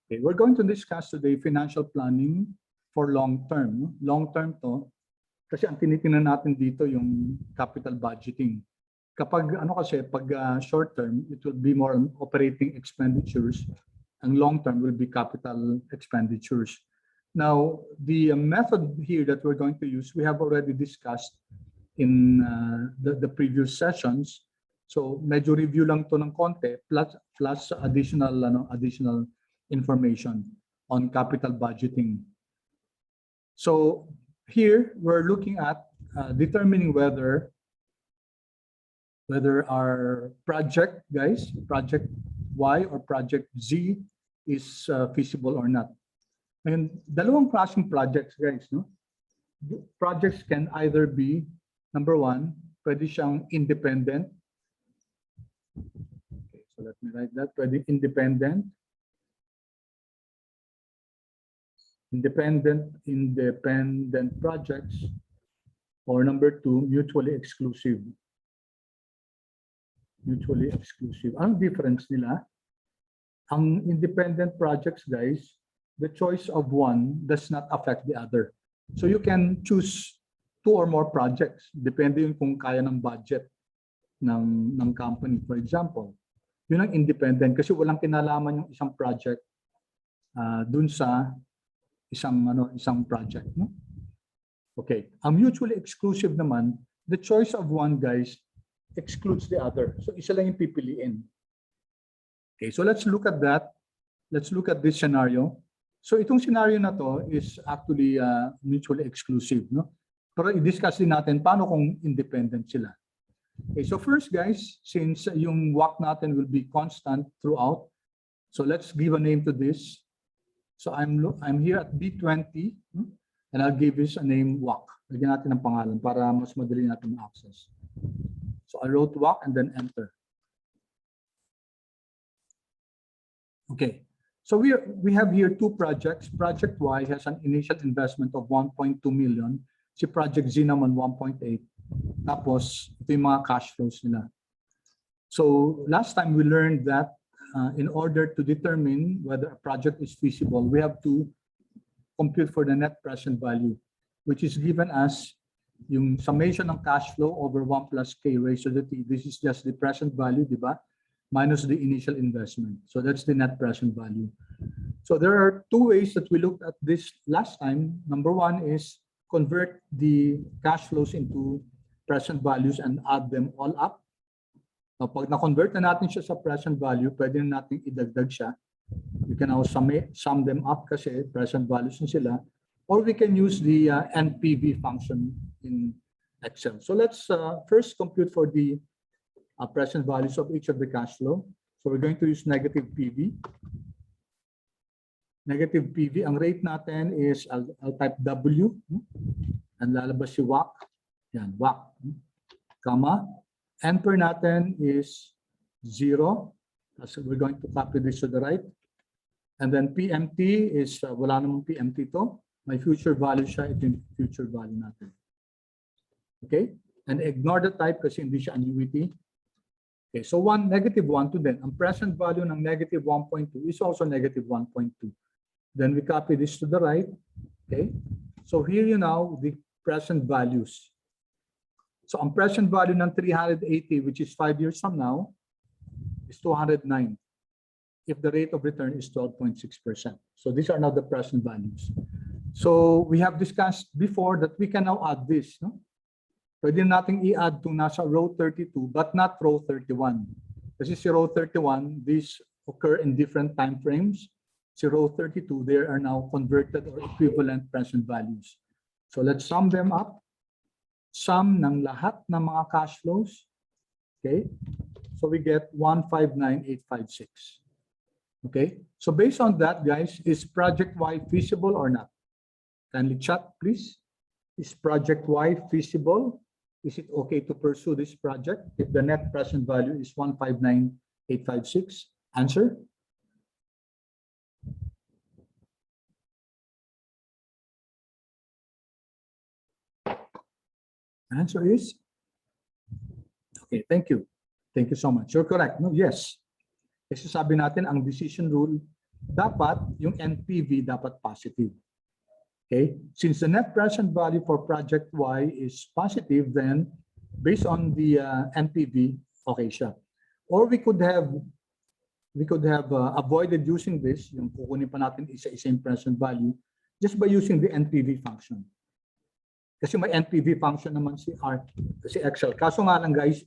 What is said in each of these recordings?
Okay, we're going to discuss today financial planning for long term. Long term to, kasi ang tinitingnan natin dito yung capital budgeting. Kapag short term, it will be more on operating expenditures. And long term will be capital expenditures. Now, the method here that we're going to use, we have already discussed in the previous sessions. So medyo review lang to ng konti plus additional information on capital budgeting. So here we're looking at determining whether our project Y or project Z is feasible or not. And dalawang klaseng projects, guys, no? Projects can either be, number one, pwede siyang independent. Okay, so let me write that. Pwede independent projects, or number two, mutually exclusive. Mutually exclusive. Ang difference nila, ang independent projects, guys, the choice of one does not affect the other. So you can choose two or more projects, depende yung kung kaya ng budget ng company. For example, yun ang independent kasi walang kinalaman yung isang project dun sa isang project, no? Okay, ang mutually exclusive naman, the choice of one, guys, excludes the other. So isa lang yung pipiliin. Okay, so let's look at that. Let's look at this scenario. So itong scenario na to is actually mutually exclusive, no? Pero i-discuss din natin paano kung independent sila. Okay, so first, guys, since yung WACC natin will be constant throughout, so let's give a name to this. So I'm here at B20, and I'll give this a name WACC. Lagyan natin ng pangalan para mas madali natin ma-access. So I wrote WACC and then enter. Okay, so we have here two projects. Project Y has an initial investment of 1.2 million. Si Project Z naman 1.8. Tapos ito yung mga cash flows nila. So last time we learned that in order to determine whether a project is feasible, we have to compute for the net present value, which is given as yung summation ng cash flow over 1 plus K raised to the T. This is just the present value, di ba? Minus the initial investment. So that's the net present value. So there are two ways that we looked at this last time. Number one is convert the cash flows into present values and add them all up. Now, pag na-convert na natin siya sa present value, pwede na natin idagdag siya. We can now sum them up kasi present values na sila. Or we can use the NPV function in Excel. So let's first compute for the present values of each of the cash flow. So we're going to use negative PV. Negative PV, ang rate natin is, I'll type W, and lalabas si WACC. Yan, WACC. Comma. Enter natin is 0. So we're going to copy this to the right. And then PMT is, wala namang PMT to. May future value siya, ito yung future value natin. Okay? And ignore the type kasi hindi siya annuity. Okay, so negative 1 to then. Ang present value ng negative 1.2 is also negative 1.2. Then we copy this to the right. Okay? So here you now the present values. So ang present value ng 380, which is 5 years from now, is 209. If the rate of return is 12.6%. So these are now the present values. So we have discussed before that we can now add this. No? Pwede nating i-add itong nasa row 32, but not row 31. Kasi si row 31, these occur in different time frames. Si row 32, they are now converted or equivalent present values. So let's sum them up. Sum ng lahat ng mga cash flows. Okay? So we get 159,856. Okay? So based on that, guys, is Project Y feasible or not? Kindly chat, please. Is Project Y feasible? Is it okay to pursue this project if the net present value is 159,856? Answer? Answer is? Okay, thank you. Thank you so much. You're correct. No? Yes. Kasi sabi natin, ang decision rule dapat yung NPV dapat positive. Okay? Since the net present value for project Y is positive, then based on the NPV, okay siya. Or we could have avoided using this, yung kukunin pa natin isa-isa yung present value, just by using the NPV function. Kasi may NPV function naman si Excel. Kaso nga lang guys,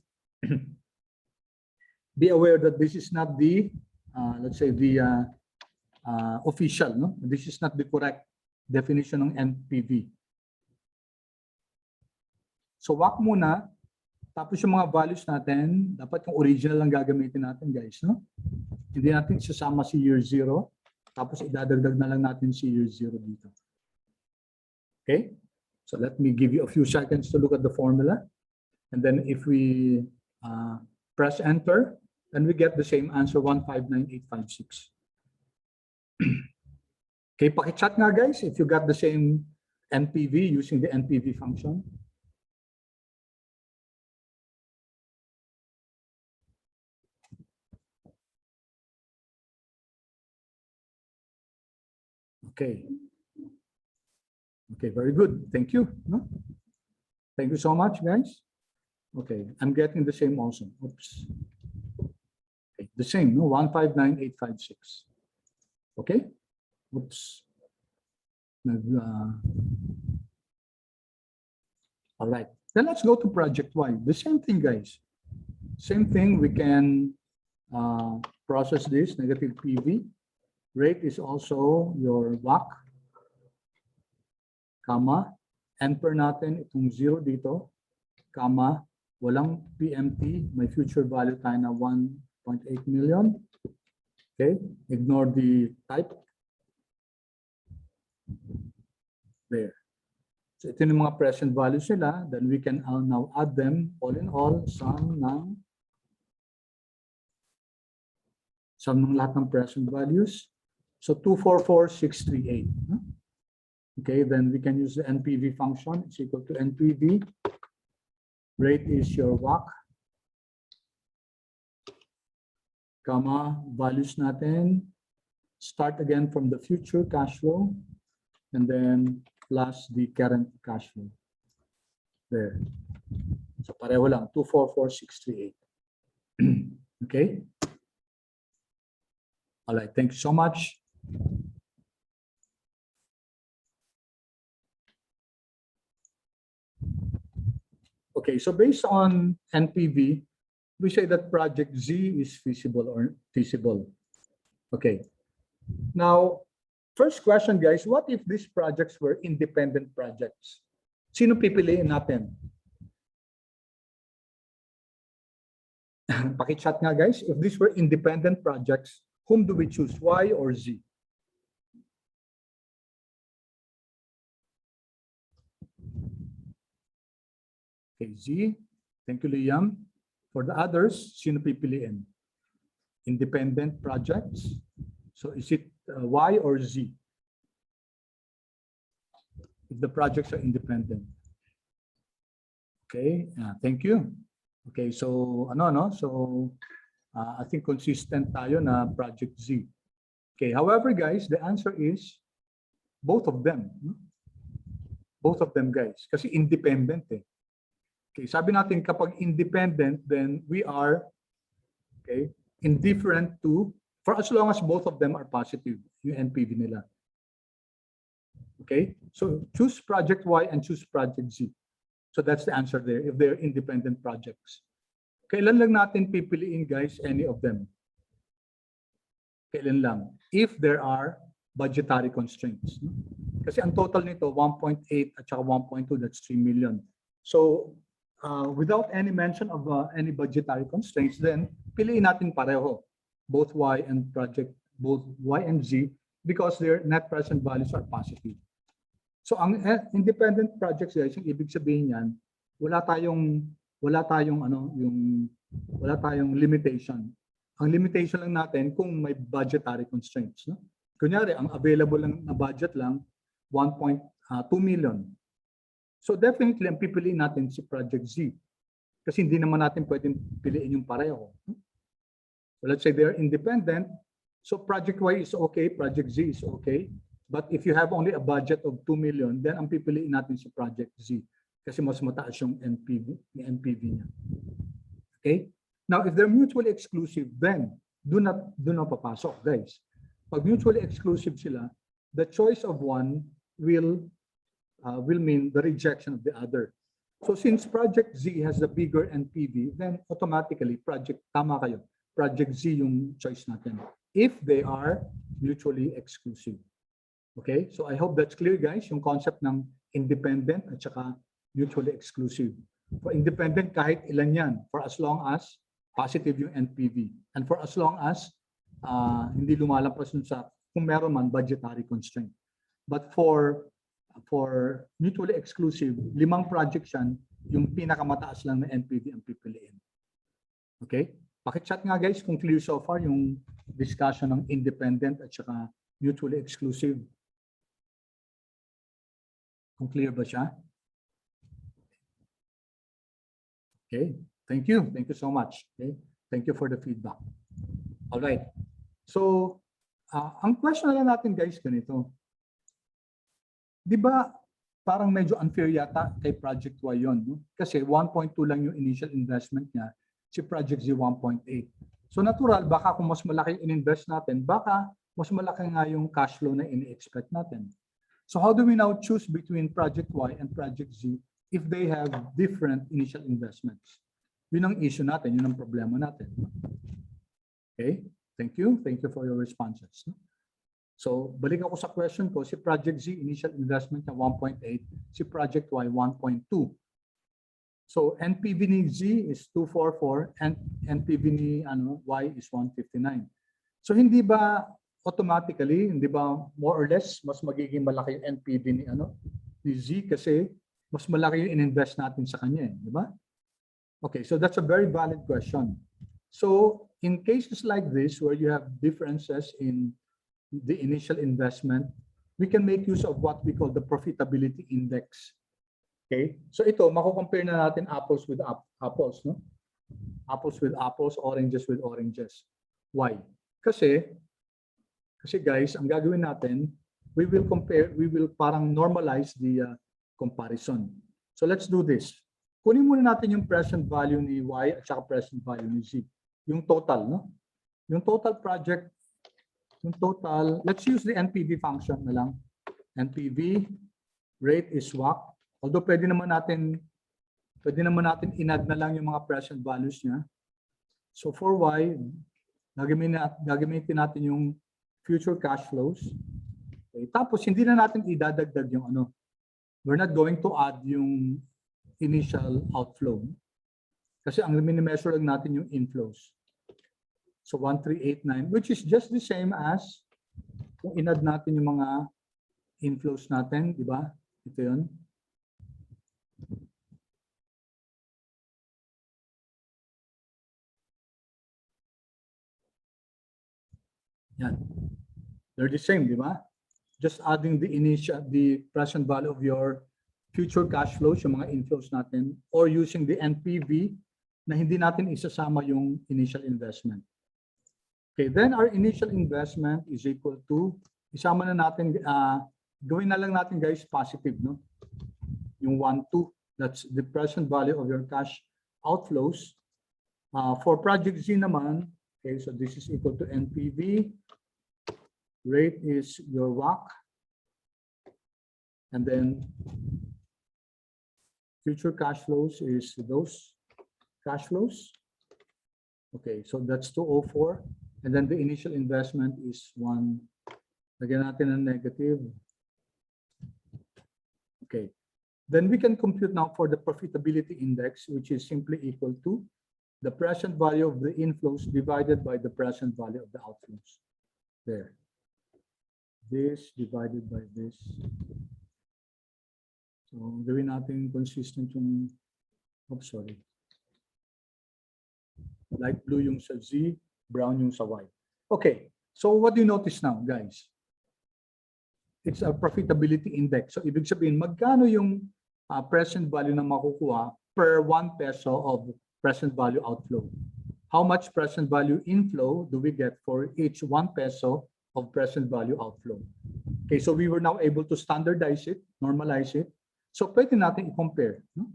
be aware that this is not the, let's say the official, no? This is not the correct definition ng NPV. So wag muna, tapos yung mga values natin, dapat yung original lang gagamitin natin guys, no? Hindi natin isasama si year 0, tapos idadagdag na lang natin si year 0 dito. Okay? So let me give you a few seconds to look at the formula. And then if we press enter, then we get the same answer, 159856. Okay, pakichat nga guys if you got the same NPV using the NPV function. Okay. Okay, very good. Thank you. No? Thank you so much, guys. Okay, I'm getting the same also. Oops. Okay, the same, no? 159856. Okay. Oops. All right. Then let's go to project Y. The same thing, guys. Same thing. We can process this negative PV. Rate is also your WACC, comma, enter natin itong 0 dito, comma, walang PMT, may future value tayo na 1.8 million. Okay, ignore the type. There. So ito yung mga present values nila, then we can now add them all in all, sum ng lahat ng present values. So 244638. Okay, then we can use the NPV function. It's equal to NPV. Rate is your WACC, comma, values natin. Start again from the future cash flow, and then plus the current cash flow. There. So pareho lang, 244638. Okay. All right, thank you so much. Okay, so based on NPV, we say that project Z is feasible or feasible. Okay. Now, first question, guys, what if these projects were independent projects? Sino pipiliin natin? Pakichat nga, guys. If these were independent projects, whom do we choose, Y or Z? Okay, Z. Thank you, Liam. For the others, sino pipiliin? Independent projects. So is it Y or Z? If the projects are independent. Okay, thank you. Okay, so I think consistent tayo na project Z. Okay, however, guys, the answer is both of them. Both of them, guys. Kasi independent eh. Okay, sabi natin kapag independent, then we are indifferent to, for as long as both of them are positive, yung NPV nila. Okay, so choose project Y and choose project Z. So that's the answer there, if they're independent projects. Kailan lang natin pipiliin, guys, any of them? Kailan lang? If there are budgetary constraints. Kasi ang total nito, 1.8 at saka 1.2, that's 3 million. So, without any mention of any budgetary constraints, then piliin natin pareho, both Y and both Y and Z, because their net present values are positive. So ang independent projects, guys, yung ibig sabihin yan, wala tayong limitation. Ang limitation lang natin kung may budgetary constraints. No? Kunyari, ang available lang na budget lang 1.2 million. So definitely, ang pipiliin natin si Project Z. Kasi hindi naman natin pwedeng piliin yung pareho. So let's say they're independent. So project Y is okay, project Z is okay. But if you have only a budget of 2 million, then ang pipiliin natin si project Z kasi mas mataas yung NPV niya. Okay? Now, if they're mutually exclusive, then do not papasok, guys. Pag mutually exclusive sila, the choice of one will mean the rejection of the other. So since project Z has the bigger NPV, then automatically project Z yung choice natin if they are mutually exclusive. Okay? So I hope that's clear, guys, yung concept ng independent at saka mutually exclusive. For independent, kahit ilan yan, for as long as positive yung NPV. And for as long as hindi lumalampas dun sa kung meron man budgetary constraint. But for mutually exclusive, 5 projects yan, yung pinakamataas lang na NPV ang pipiliin. Okay? Pakichat nga guys kung clear so far yung discussion ng independent at saka mutually exclusive. Kung clear ba siya? Okay. Thank you. Thank you so much. Okay. Thank you for the feedback. All right. So, ang question na lang natin guys ganito. Di ba parang medyo unfair yata kay Project Y yun? No? Kasi 1.2 lang yung initial investment niya, si Project Z 1.8. So natural, baka kung mas malaki in-invest natin, baka mas malaki nga yung cash flow na ini-expect natin. So how do we now choose between Project Y and Project Z if they have different initial investments? Yun ang issue natin, yun ang problema natin. Okay, thank you. Thank you for your responses. So, balik ako sa question ko, si Project Z, initial investment na 1.8, si Project Y, 1.2. So, NPV ni Z is 244, and NPV ni Y is 159. So, hindi ba automatically, hindi ba more or less, mas magiging malaki yung NPV ni Z kasi mas malaki yung in-invest natin sa kanya, di ba? Okay, so that's a very valid question. So, in cases like this, where you have differences in the initial investment, we can make use of what we call the Profitability Index. Okay? So ito, mako-compare na natin apples with apples, no? Apples with apples, oranges with oranges. Why? Kasi guys, ang gagawin natin, we will parang normalize the comparison. So let's do this. Kunin muna natin yung present value ni Y at saka present value ni Z. Yung total, no? Yung total project, let's use the NPV function na lang. NPV, rate is WACC. Although pwede naman natin in-add na lang yung mga present values niya. So for Y, gagamitin natin yung future cash flows. Okay. Tapos hindi na natin idadagdag yung we're not going to add yung initial outflow. Kasi ang mini-measure lang natin yung inflows. So 1389, which is just the same as kung in-add natin yung mga inflows natin, di ba? Ito yun. Yan. They're the same, di ba? Just adding the present value of your future cash flows, yung mga inflows natin, or using the NPV na hindi natin isasama yung initial investment. Okay, then our initial investment is equal to, isama na natin, gawin na lang natin guys positive, no? Yung 1, 2, that's the present value of your cash outflows. For Project Z naman, okay, so this is equal to NPV, rate is your WACC, and then future cash flows is those cash flows. Okay, so that's 204. And then the initial investment is 1. Lagyan natin ng negative. Okay. Then we can compute now for the profitability index, which is simply equal to the present value of the inflows divided by the present value of the outflows. There. This divided by this. So gawin natin consistent yung, sorry. Light blue yung sa Z, brown yung sa Y. Okay, so what do you notice now, guys? It's a profitability index. So ibig sabihin, magkano yung present value na makukuha per 1 peso of present value outflow? how much present value inflow do we get for each 1 peso of present value outflow. Okay, so we were now able to standardize it, normalize it. So pwede natin i-compare. No?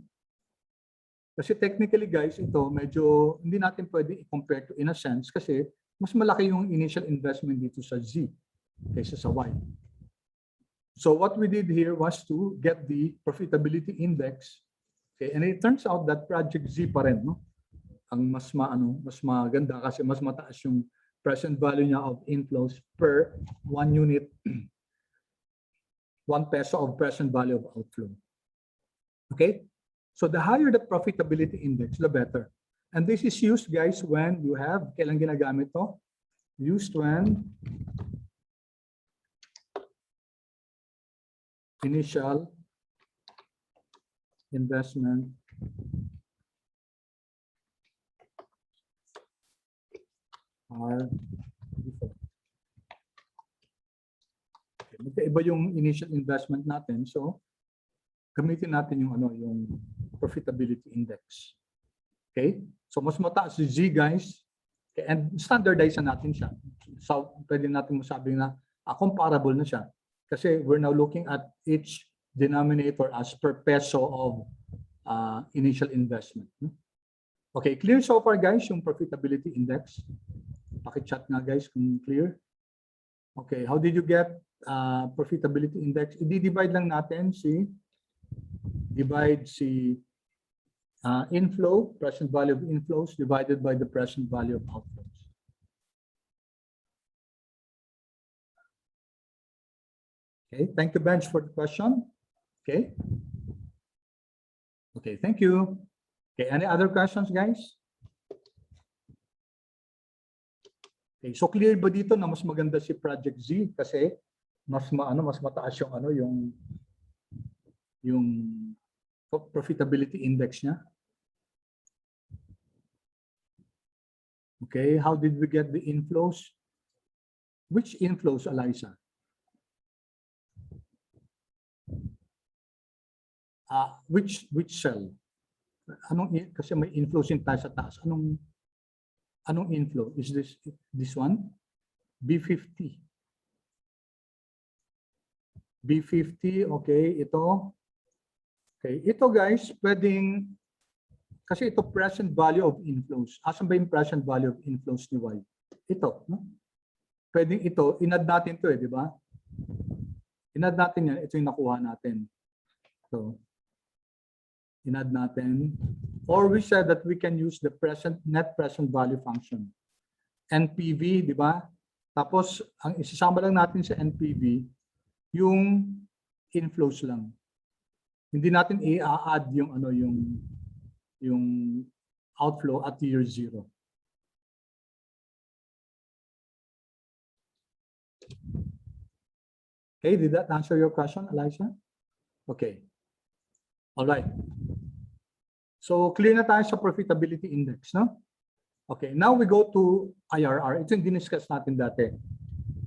Kasi technically guys, ito medyo hindi natin pwede i-compare to in a sense kasi mas malaki yung initial investment dito sa Z kaysa sa Y. So what we did here was to get the profitability index. Okay, and it turns out that project Z pa rin, no? Ang mas maganda kasi mas mataas yung present value niya of inflows per 1 unit 1 peso of present value of outflow. Okay? So the higher the profitability index, the better. And this is used, guys, when you have, kailan ginagamit to? Used when initial investment are default. Okay, magkaiba yung initial investment natin, so gamitin natin yung yung profitability index. Okay? So mas mataas si Z, guys. Okay, and standardize natin siya. So pwede natin masabing na comparable na siya. Kasi we're now looking at each denominator as per peso of initial investment. Okay, clear so far, guys, yung profitability index? Paki-chat nga, guys, kung clear. Okay, how did you get profitability index? I-divide lang natin divide inflow, present value of inflows divided by the present value of outflows. Okay, thank you, Bench, for the question. Okay. Okay, thank you. Okay, any other questions, guys? Okay, so clear ba dito na mas maganda si Project Z kasi mas mataas yung profitability index niya? Okay, how did we get the inflows? Which inflows, Eliza? Which cell? Kasi may inflows in tayo sa taas. Anong inflow? Is this one? B50. B50, okay, ito. Okay, ito, guys, pwedeng, kasi ito present value of inflows. Asan ba yung present value of inflows ni Y? Ito, no? Pwedeng ito, inad natin to di ba? Inad natin yan, ito yung nakuha natin. So, inad natin. Or we said that we can use the net present value function. NPV, di ba? Tapos, ang isasama lang natin sa NPV, yung inflows lang. Hindi natin i-add yung outflow at year 0. Okay, did that answer your question, Eliza? Okay. All right. So clear na tayo sa profitability index, no? Okay, now we go to IRR. Ito yung diniscuss natin dati.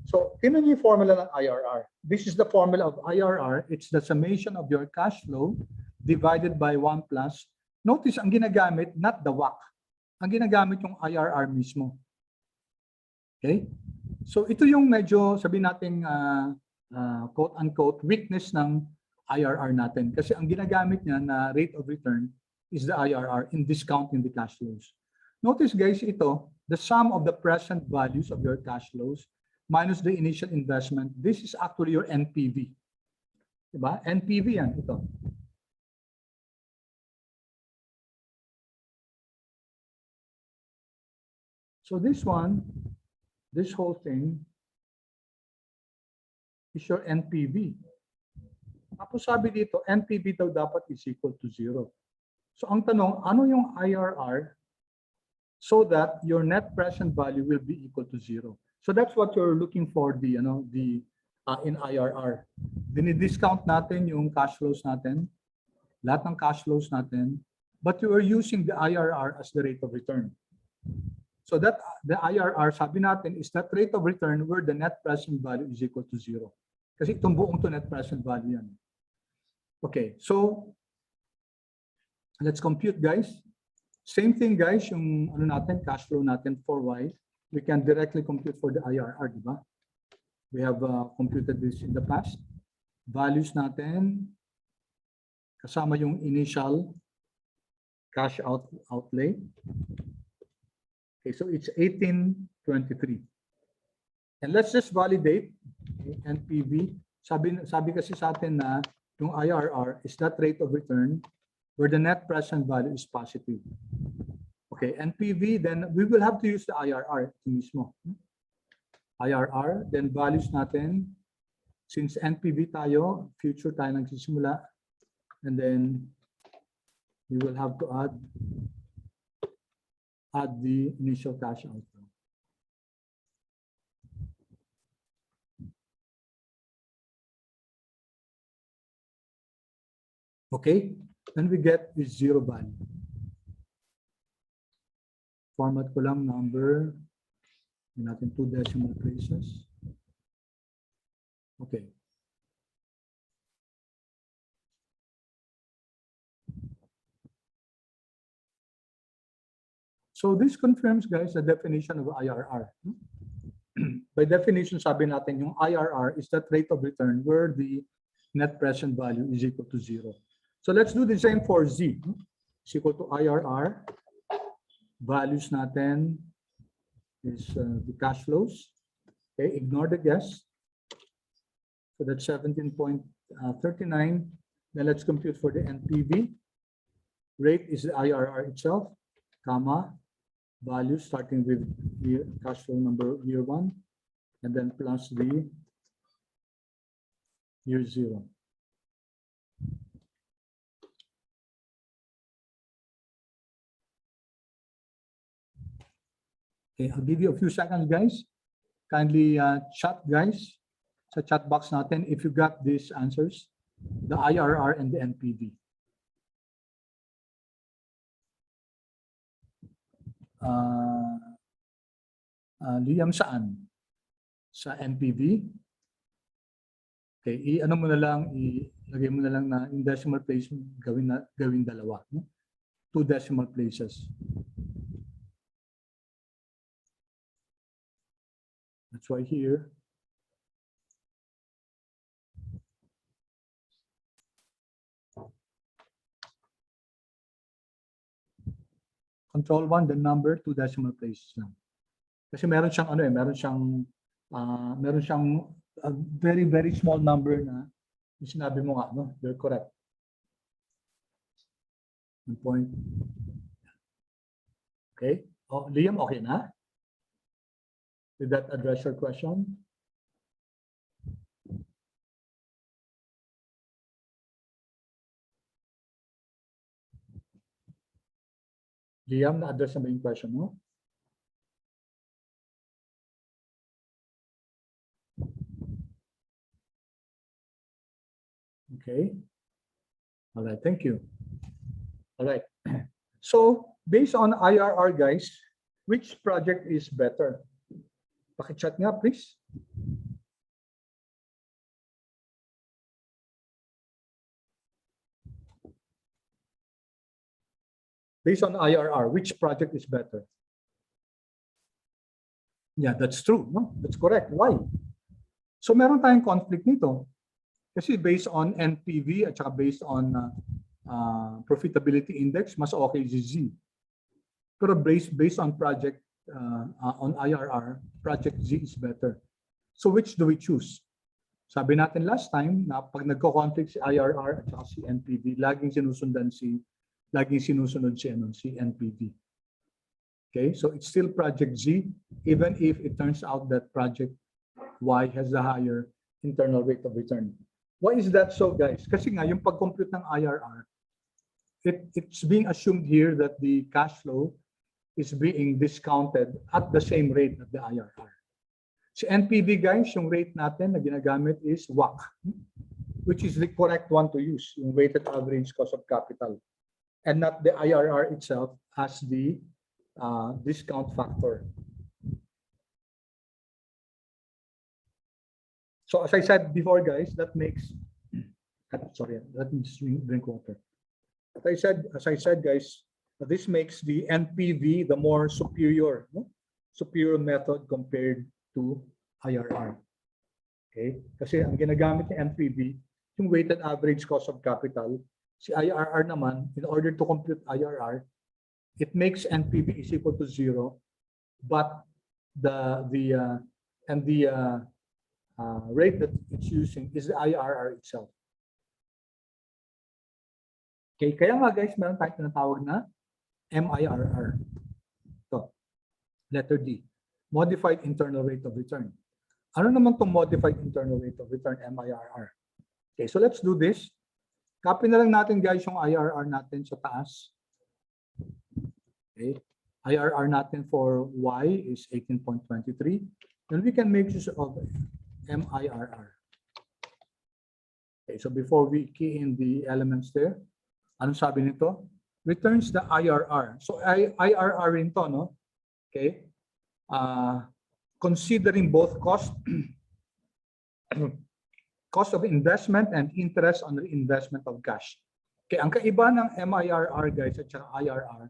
So, tingnan niyo yung formula ng IRR. This is the formula of IRR. It's the summation of your cash flow divided by 1 plus. Notice, ang ginagamit, not the WACC. Ang ginagamit yung IRR mismo. Okay? So, ito yung medyo, sabihin natin, quote-unquote, weakness ng IRR natin. Kasi ang ginagamit niya na rate of return is the IRR in discounting the cash flows. Notice, guys, ito, the sum of the present values of your cash flows minus the initial investment, this is actually your NPV. Diba? NPV yan, ito. So this one, this whole thing is your NPV. Tapos sabi dito, NPV daw dapat is equal to 0. So ang tanong, ano yung IRR so that your net present value will be equal to 0? So that's what you're looking for in IRR. Dinidiscount natin yung cash flows natin, lahat ng cash flows natin, but you are using the IRR as the rate of return. So that the IRR, sabi natin, is that rate of return where the net present value is equal to 0. Kasi itong buong to net present value yan. Okay, so let's compute, guys. Same thing guys, yung ano natin, cash flow natin for Y, we can directly compute for the IRR, di ba? We have computed this in the past. Values natin, kasama yung initial cash outlay. Okay, so it's 1823. And let's just validate NPV. Sabi kasi sa atin na yung IRR is that rate of return where the net present value is positive. Okay, NPV, then we will have to use the IRR mismo. IRR, then values natin, since NPV tayo, future tayo nagsisimula, and then we will have to add the initial cash outflow. Okay, then we get the zero value. Format ko lang number, natin 2 decimal places. Okay. So this confirms, guys, the definition of IRR. By definition, sabi natin yung IRR is that rate of return where the net present value is equal to 0. So let's do the same for Z. Is equal to IRR. Values natin is the cash flows. Okay, ignore the guess. So that's 17.39. Then let's compute for the NPV. Rate is the IRR itself, comma, value starting with the cash flow number year 1, and then plus the year 0. Okay, I'll give you a few seconds, guys. Kindly chat, guys, sa chat box natin if you got these answers, the IRR and the NPV. Liam, saan? Sa NPV? Okay, ano mo na lang, ilagay mo na lang na in decimal place, gawin dalawa. No? 2 decimal places. That's why here, control 1, the number, 2 decimal places lang. Kasi meron siyang ano meron siyang very, very small number na yung sinabi mo nga, no? You're correct. 1 point. Okay. Oh, Liam, okay na? Did that address your question? Liam, na-address na ba yung question mo? Okay. All right, thank you. All right. So, based on IRR, guys, which project is better? Paki-chat nga, please. Based on IRR, which project is better? Yeah, that's true. No? That's correct. Why? So, meron tayong conflict nito. Kasi based on NPV at saka based on Profitability Index, mas okay si Z. Pero based on project, on IRR, project Z is better. So which do we choose? Sabi natin last time na pag nagko-conflict si IRR at saka si NPV, laging sinusunod si NPV. Okay, so it's still project Z, even if it turns out that project Y has a higher internal rate of return. Why is that so, guys? Kasi nga, yung pag-compute ng IRR, it's being assumed here that the cash flow is being discounted at the same rate of the IRR. Si NPV, guys, yung rate natin na ginagamit is WACC, which is the correct one to use, yung weighted average cost of capital, and not the IRR itself as the discount factor. So as I said before, guys, that makes, sorry, let me just drink water. As I said, guys, This makes the NPV the more superior, no? Superior method compared to IRR. Okay? Kasi ang ginagamit ng NPV, yung weighted average cost of capital, si IRR naman, in order to compute IRR, it makes NPV is equal to 0, but the rate that it's using is the IRR itself. Okay, kaya nga guys, meron tayong tinatawag na MIRR. Ito, letter D, Modified Internal Rate of Return. Ano naman itong Modified Internal Rate of Return, MIRR? Okay, so let's do this. Copy na lang natin guys yung IRR natin sa taas. Okay, IRR natin for Y is 18.23. And we can make use of MIRR. Okay, so before we key in the elements there, anong sabi nito? Returns the IRR. So IRR rin to, no? Okay. Considering both cost of investment and interest on the investment of cash. Okay, ang kaiba ng MIRR guys at saka IRR,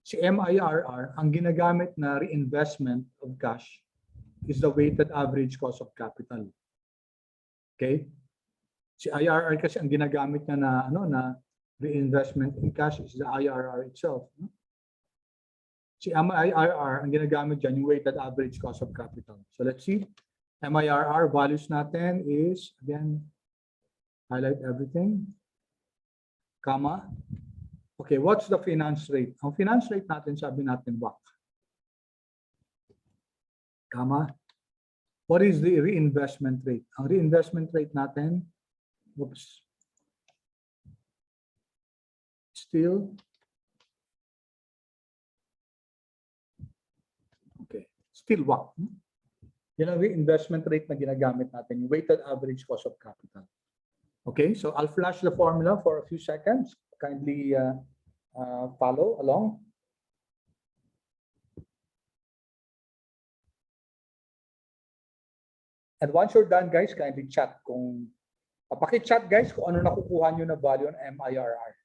si MIRR, ang ginagamit na reinvestment of cash is the weighted average cost of capital. Okay? Si IRR kasi ang ginagamit niya na na reinvestment in cash is the IRR itself. Si MIRR, ang ginagamit dyan, yung weighted average cost of capital. So let's see. MIRR values natin is, again, highlight everything, comma. Okay, what's the finance rate? Ang finance rate natin, sabi natin, WACC. Comma. What is the reinvestment rate? Ang reinvestment rate natin, oops, still, okay, still WACC. Yan ang reinvestment rate na ginagamit natin, yung weighted average cost of capital. Okay, so I'll flash the formula for a few seconds. Kindly follow along. And once you're done, guys, kindly chat kung, paki-chat guys kung ano nakukuha nyo na value ng MIRR.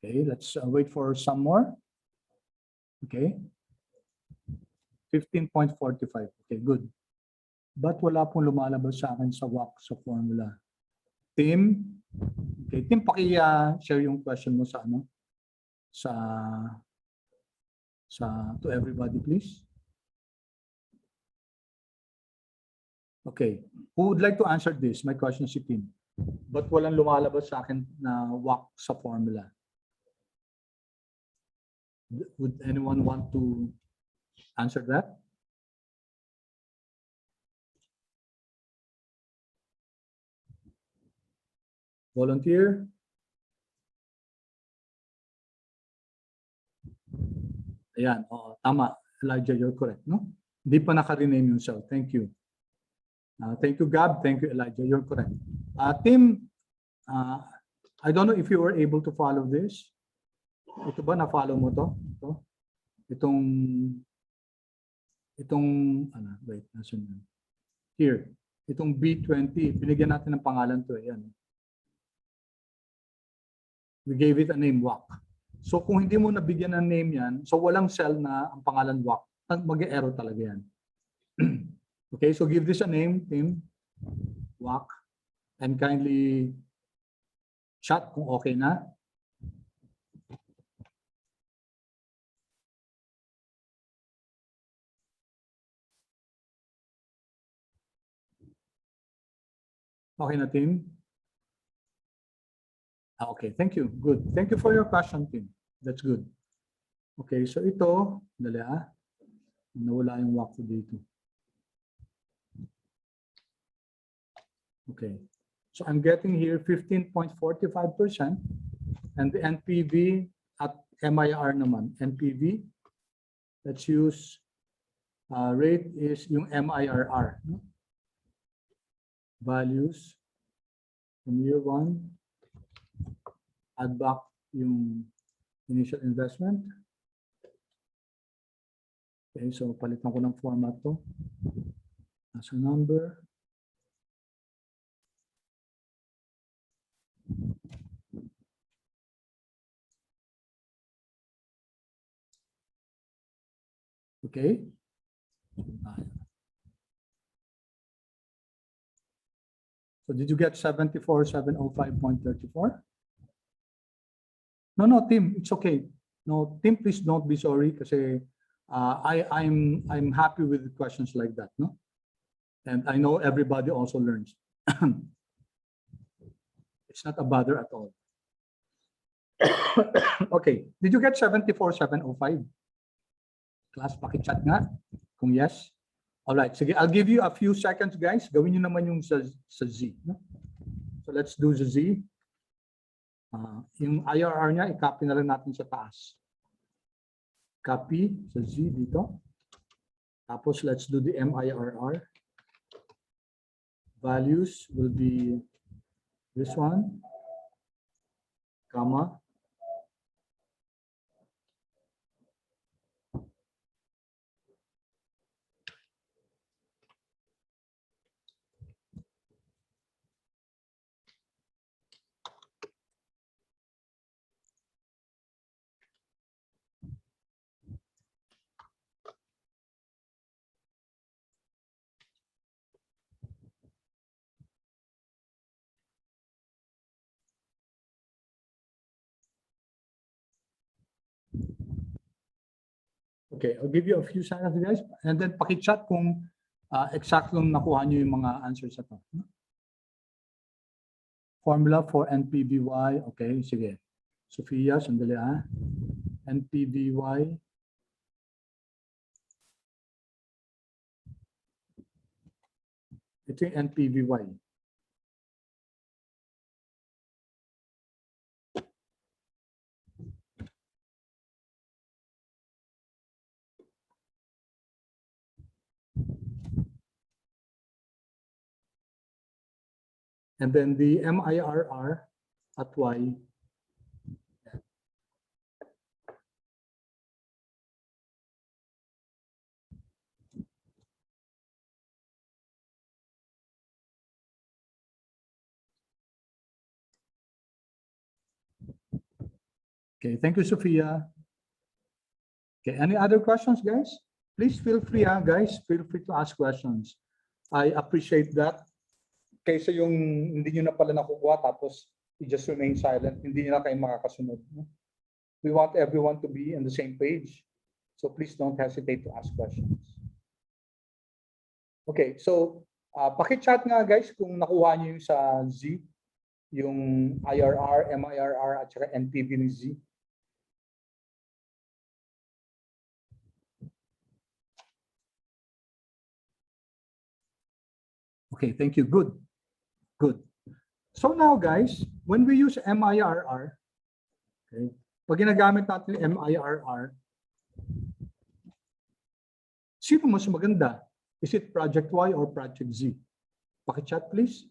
Okay, let's wait for some more. Okay. 15.45. Okay, good. But wala pong lumalabas sa akin sa WACC sa formula. Tim, okay, Tim, paki-share yung question mo sa to everybody, please. Okay, who would like to answer this? My question si Tim. But walang lumalabas sa akin na WACC sa formula. Would anyone want to answer that? Volunteer? Ayan, tama. Elijah, you're correct, no? Hindi pa naka-rename yung cell. Thank you. Thank you, Gab. Thank you, Elijah. You're correct. Tim, I don't know if you were able to follow this. Ito ba, na-follow mo to? Itong, wait, nasan yun? Here, itong B20, binigyan natin ng pangalan to. Ayan. We gave it a name, WACC. So kung hindi mo nabigyan ng name yan, so walang cell na ang pangalan WACC, mag-error talaga yan. Okay, so give this a name, Tim, WACC, and kindly chat kung okay na. Okay na, Tim? Okay, thank you. Good. Thank you for your question, Tim. That's good. Okay, so ito, dali nawala yung WACC dito. Okay, so I'm getting here 15.45% and the NPV at MIR naman. NPV, let's use rate is yung MIRR. No? Values from year 1, add back yung initial investment, Okay, so palitan ko ng format to. As a number. Okay. So did you get 74,705.34? No, Tim, it's okay. No, Tim, please don't be sorry kasi I'm happy with the questions like that, no? And I know everybody also learns. It's not a bother at all. Okay, did you get 74,705? Class, pakichat nga kung yes. All right, sige, I'll give you a few seconds, guys. Gawin nyo naman yung sa Z. No? So let's do the Z. Yung IRR niya, i-copy na lang natin sa taas. Copy sa Z dito. Tapos let's do the MIRR. Values will be this one, comma. Okay, I'll give you a few seconds, guys, and then pakichat kung exactly nakuha nyo yung mga answers sa to. Formula for NPVY, okay, sige. Sophia, sandali NPVY. Ito yung NPVY. And then the MIRR at Y. Okay, thank you, Sophia. Okay, any other questions, guys? Please feel free, guys. Feel free to ask questions. I appreciate that. Kaysa yung hindi nyo na pala nakukuha tapos you just remain silent, hindi nyo na kayo makakasunod. We want everyone to be on the same page. So please don't hesitate to ask questions. Okay, so pakichat nga guys kung nakuha nyo yung sa Z, yung IRR, MIRR at saka NPV ni Z. Okay, thank you. Good. Good. So now guys, when we use MIRR, okay, pag ginagamit natin yung MIRR, sino mas maganda? Is it Project Y or Project Z? Pakichat please.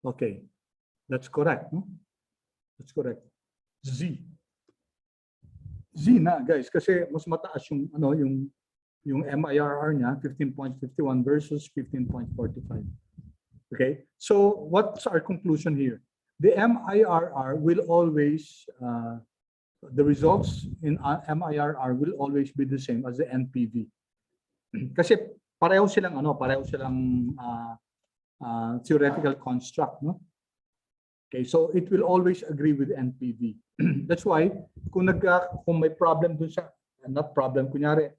Okay, that's correct. No? That's correct. Z. Z na guys kasi mas mataas yung yung MIRR niya 15.51 versus 15.45. Okay? So what's our conclusion here? The MIRR will always the results in MIRR will always be the same as the NPV. Kasi pareho silang theoretical construct, no? Okay, so it will always agree with NPV. That's why kung may problem dun sa not problem kunyari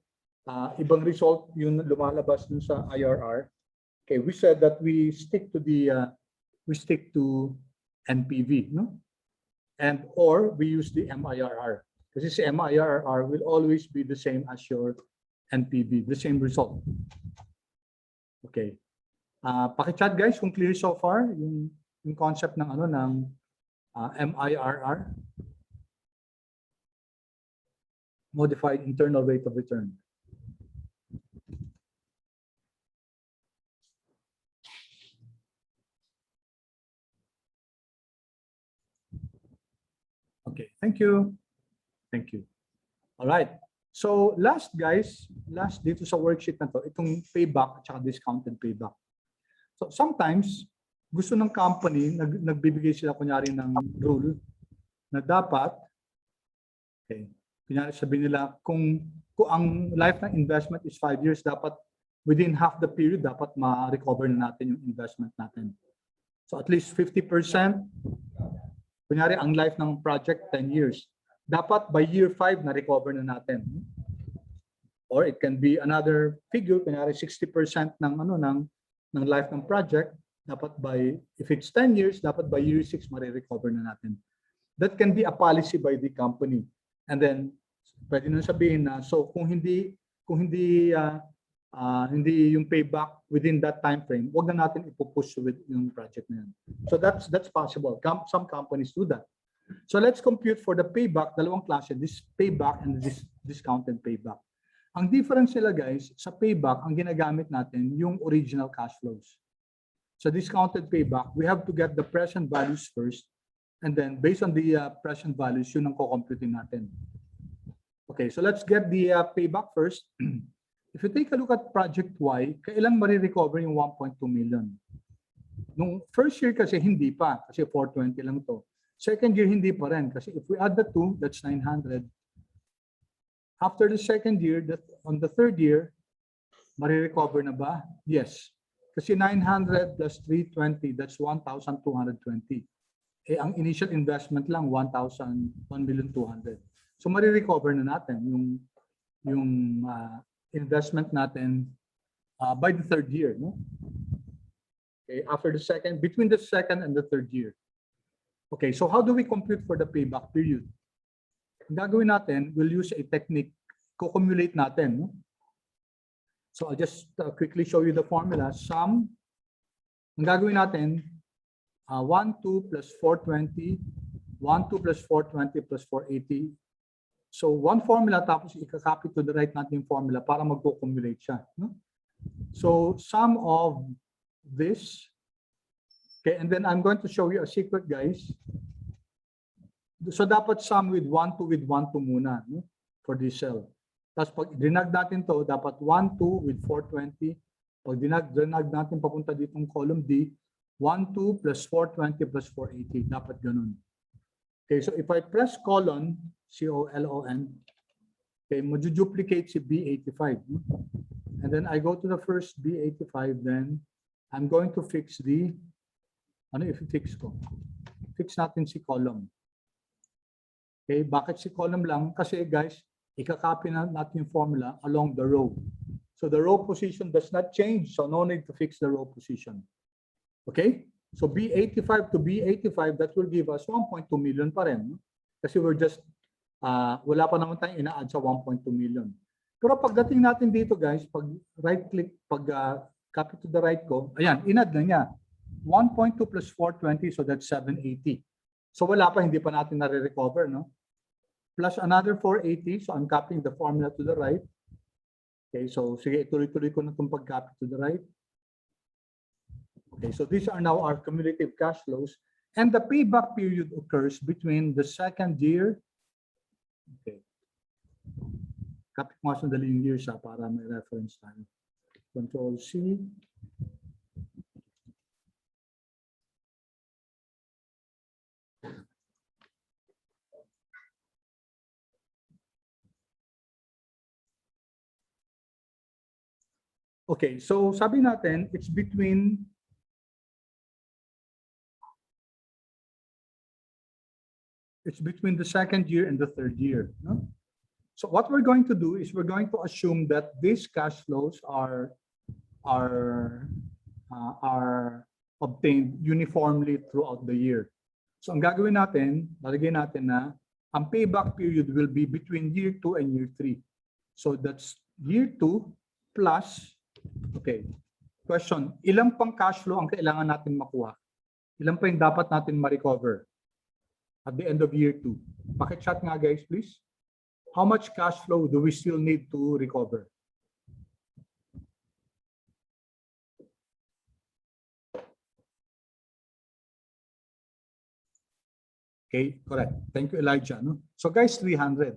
ibang result yung lumalabas dun sa IRR. Okay, we said that we stick to NPV, no? And or we use the MIRR. Kasi si MIRR will always be the same as your NPV, the same result. Okay. Pakichat guys kung clear so far yung concept ng MIRR, modified internal rate of return. Okay, thank you. Thank you. All right. So last guys, last dito sa worksheet na to, itong payback at saka discounted payback. So sometimes, gusto ng company, nagbibigay sila kunyari ng rule na dapat, okay, kunyari sabihin nila, kung ang life ng investment is 5 years, dapat within half the period, dapat ma-recover na natin yung investment natin. So at least 50%, kunyari ang life ng project 10 years. Dapat by year 5 na-recover na natin. Or it can be another figure, kunyari 60% ng life ng project, dapat if it's 10 years, dapat by year 6 ma-recover na natin. That can be a policy by the company. And then, pwede nang sabihin na, so kung hindi yung payback within that time frame, wag na natin ipupush with yung project na yan. So that's possible. Some companies do that. So let's compute for the payback, dalawang klase, this payback and this discounted payback. Ang difference nila guys, sa payback, ang ginagamit natin yung original cash flows. Sa discounted payback, we have to get the present values first, and then based on the present values, yun ang kukomputin natin. Okay, so let's get the payback first. If you take a look at Project Y, kailan marirecover yung 1.2 million? Nung first year kasi hindi pa, kasi 420 lang to. Second year, hindi pa rin. Kasi if we add the two, that's 900. After the second year, on the third year, marirecover na ba? Yes. Kasi 900 plus 320, that's 1,220. Eh, ang initial investment lang, 1,200,000. So, marirecover na natin yung investment natin by the third year. No? Okay, between the second and the third year. Okay, so how do we compute for the payback period? Ang gagawin natin, we'll use a technique, co-cumulate natin. No? So I'll just quickly show you the formula. Sum, ang gagawin natin, 1, 2 plus 420, 1, 2 plus 420 plus 480. So one formula, tapos ikakopy to the right natin yung formula para mag-co-cumulate siya. No? So sum of this, okay, and then I'm going to show you a secret, guys. So dapat sum with 1, 2 with 1, 2 muna, no? For this cell. Tapos pag dinag natin to, dapat 1, 2 with 420. Pag dinag natin papunta ditong column D, 1, 2 plus 420 plus 480. Dapat ganun. Okay, so if I press colon, C-O-L-O-N, okay, mag-duplicate si B85. No? And then I go to the first B85, then I'm going to fix the, ano if fix ko? Fix natin si column. Okay, bakit si column lang? Kasi guys, ikakopy na natin yung formula along the row. So the row position does not change, so no need to fix the row position. Okay? So B85 to B85, that will give us 1.2 million pa rin. No? Kasi we're just, wala pa naman tayong ina-add sa 1.2 million. Pero pagdating natin dito guys, pag right click, pag copy to the right ko, ayan, in-add na niya. 1.2 plus 420, so that's 780. So wala pa, hindi pa natin nare-recover, no? Plus another 480, so I'm copying the formula to the right. Okay, so sige, ituloy-tuloy ko na itong pag-copy to the right. Okay, so these are now our cumulative cash flows. And the payback period occurs between the second year. Okay. Copy ko nga sandali yung years para may reference tayo. Control C. Okay, so sabi natin, it's between the second year and the third year. No? So what we're going to do is we're going to assume that these cash flows are obtained uniformly throughout the year. So ang gagawin natin, lalagay natin na ang payback period will be between year 2 and year 3. So that's year 2 plus, okay, question, ilang pang cash flow ang kailangan natin makuha? Ilan pa yung dapat natin ma-recover at the end of year 2? Paki-chat nga guys, please. How much cash flow do we still need to recover? Okay, correct. Thank you, Elijah. No? So guys, 300.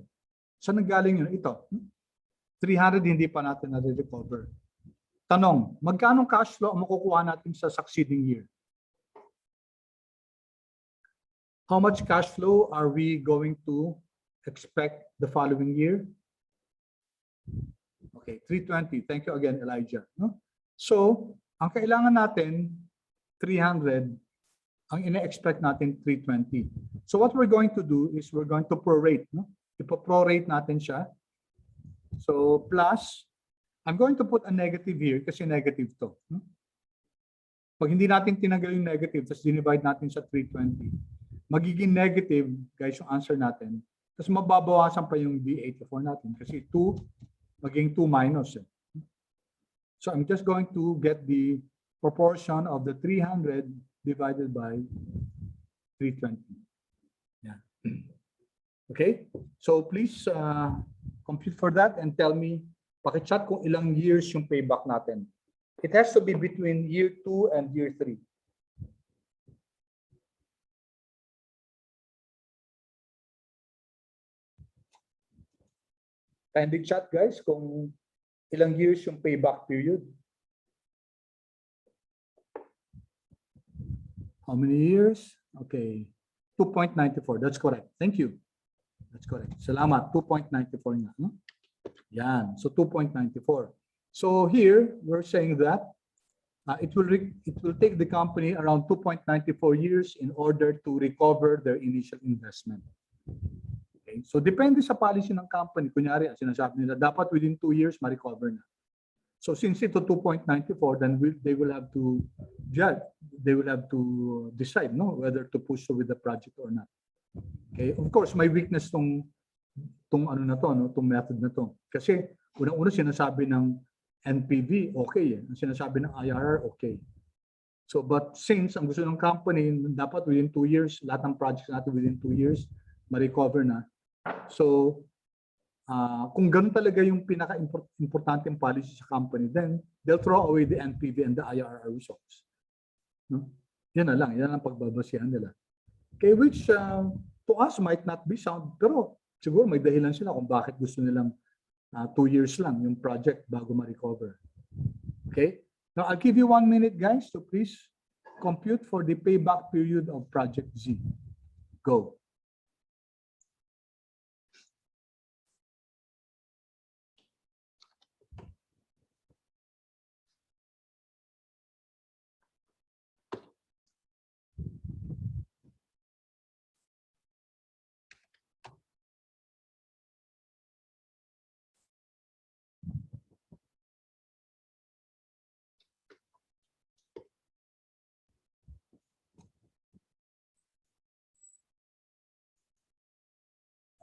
So nanggaling yun? Ito. 300 hindi pa natin na-recover. Tanong, magkano cash flow ang makukuha natin sa succeeding year? How much cash flow are we going to expect the following year? Okay, 320. Thank you again, Elijah. No? So, ang kailangan natin, 300. Ang ina-expect natin, 320. So what we're going to do is we're going to prorate. No? Ipo-prorate natin siya. So, plus, I'm going to put a negative here kasi negative to. No? Pag hindi natin tinanggal yung negative, tapos dinivide natin sa 320, magiging negative, guys, yung answer natin. Tapos mababawasan pa yung B84 natin kasi 2, magiging 2 minus. So I'm just going to get the proportion of the 300 divided by 320. Yeah. Okay? So please compute for that and tell me, pakichat kung ilang years yung payback natin. It has to be between year 2 and year 3. Kindly chat guys kung ilang years yung payback period. How many years? Okay. 2.94. That's correct. Thank you. That's correct. Salamat. 2.94 nga. No? Yan. So 2.94. So here we're saying that it will take the company around 2.94 years in order to recover their initial investment. Okay. So depende sa policy ng company. Kunyari, sinasabi nila dapat within 2 years ma-recover na. So since ito 2.94, then they will have to judge. They will have to decide, no, whether to push with the project or not. Okay. Of course, may weakness tong ano na to, no, tong method na to. Kasi unang-una sinasabi ng NPV, okay. Ang sinasabi ng IRR, okay. So, but since ang gusto ng company, dapat within 2 years, lahat ng projects natin within 2 years, ma-recover na. So, kung ganun talaga yung pinaka-importanteng policy sa company, then they'll throw away the NPV and the IRR results. No? Yan na lang, yan ang pagbabasihan nila. Okay, which to us might not be sound, pero siguro may dahilan sila kung bakit gusto nilang 2 years lang yung project bago ma-recover. Okay? Now, I'll give you 1 minute, guys, to please compute for the payback period of Project Z. Go.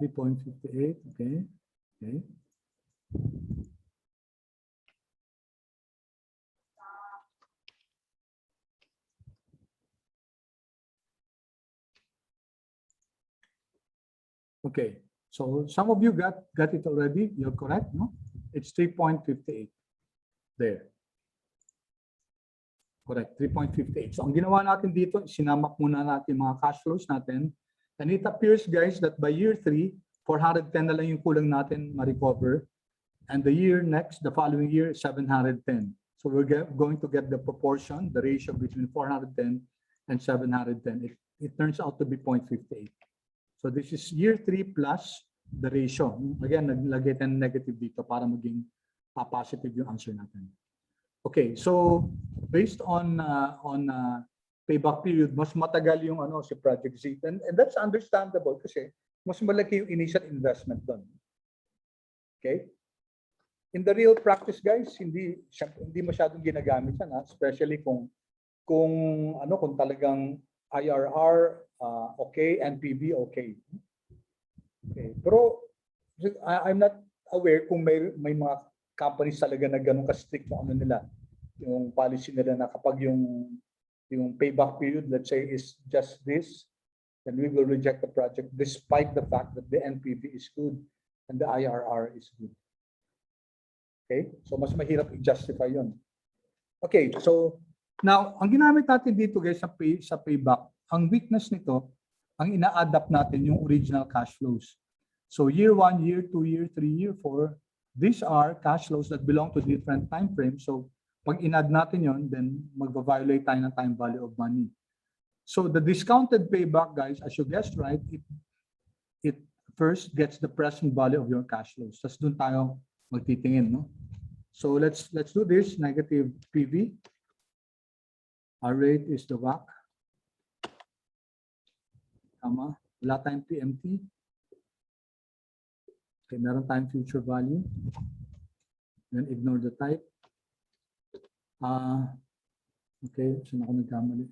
$3.58, okay. Okay. Okay. So some of you got it already. You're correct, no? It's 3.58. There. Correct, 3.58. So ang ginawa natin dito, sinamak muna natin mga cash flows natin. And it appears, guys, that by year 3, 410 na lang yung kulang natin ma-recover. And the year next, the following year, 710. So we're going to get the proportion, the ratio between 410 and 710. It turns out to be 0.58. So this is year 3 plus the ratio. Again, naglagay tayo ng negative dito para maging positive yung answer natin. Okay, so based on payback period, mas matagal yung si Project Z. And that's understandable kasi mas malaki yung initial investment doon. Okay? In the real practice, guys, hindi masyadong ginagamit yan, especially kung talagang IRR okay, NPV okay. Okay. Pero I'm not aware kung may mga companies talaga na ganun ka-strict kung ano nila, yung policy nila na kapag yung payback period, let's say, is just this, then we will reject the project despite the fact that the NPV is good and the IRR is good. Okay? So, mas mahirap i-justify yun. Okay, so now, ang ginamit natin dito, guys, sa payback, ang weakness nito, ang ina-adapt natin yung original cash flows. So year 1, year 2, year 3, year 4, these are cash flows that belong to different time frames. So pag in-add natin yon, then magva-violate tayo ng time value of money. So the discounted payback, guys, as you guessed right, it first gets the present value of your cash flows. Tapos doon tayo magtitingin, no? So let's do this. Negative PV. Our rate is the WACC. Tama. Wala tayong PMT. Okay, meron tayong future value. Then ignore the type. Okay, saan ako nagkamali?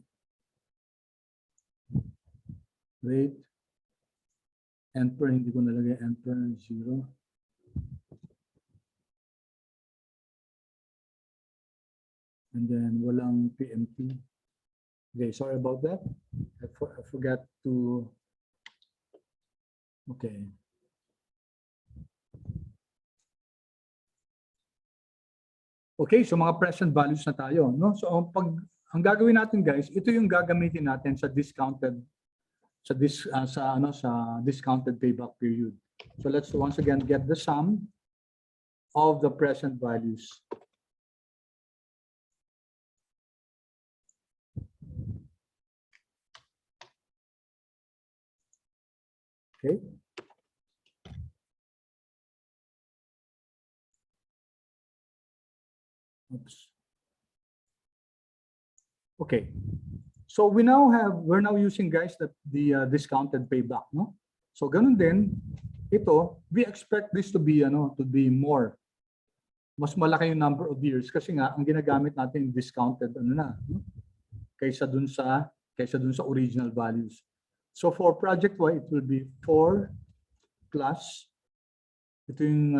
Rate. Enter, hindi ko nalagay enter, 0. And then walang PMT. Okay, sorry about that. I forgot to. Okay. Okay, so mga present values na tayo, no? So ang gagawin natin, guys, ito yung gagamitin natin sa discounted discounted payback period. So let's once again get the sum of the present values. Okay. Oops. Okay. So we're now using, guys, the discounted payback, no? So ganun din, ito, we expect this to be more. Mas malaki yung number of years kasi nga ang ginagamit natin discounted no? Kaysa dun sa original values. So for project Y, it will be 4 plus ito yung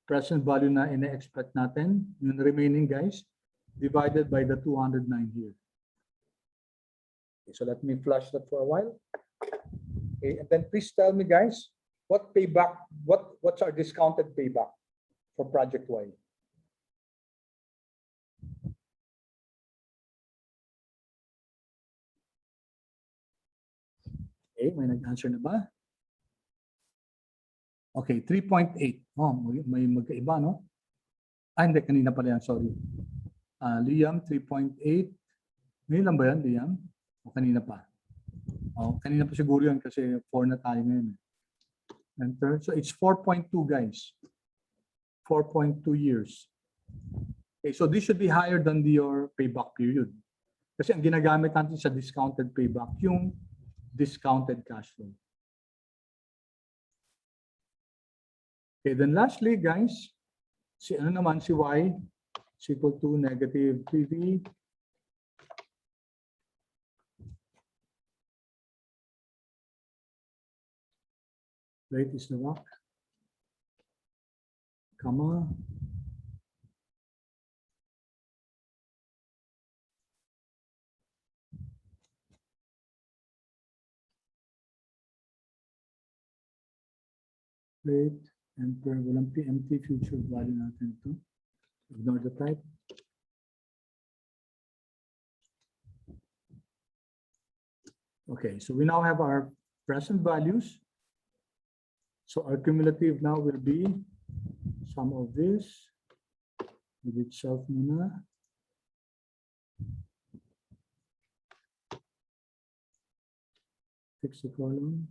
present value na ina-expect natin, yung remaining, guys, divided by the 209 here. Okay, so let me flash that for a while. Okay, and then please tell me, guys, what's our discounted payback for project Y? Okay, may nag-answer na ba? Okay, 3.8. Oh, may magkaiba, no? Hindi, kanina pala yan, sorry. Liam, 3.8. Ngayon lang ba yan, Liam? O kanina pa? Oh, kanina pa siguro yan kasi 4 na tayo ngayon. Enter. So it's 4.2, guys. 4.2 years. Okay, so this should be higher than your payback period. Kasi ang ginagamit natin sa discounted payback, yung discounted cash flow. Okay, then lastly, guys, si Y is equal to negative PV rate is the WACC, comma, rate, enter, walang PMT, future value natin ito. Ignore the type. Okay, so we now have our present values. So our cumulative now will be sum of this with itself muna. Fix the column.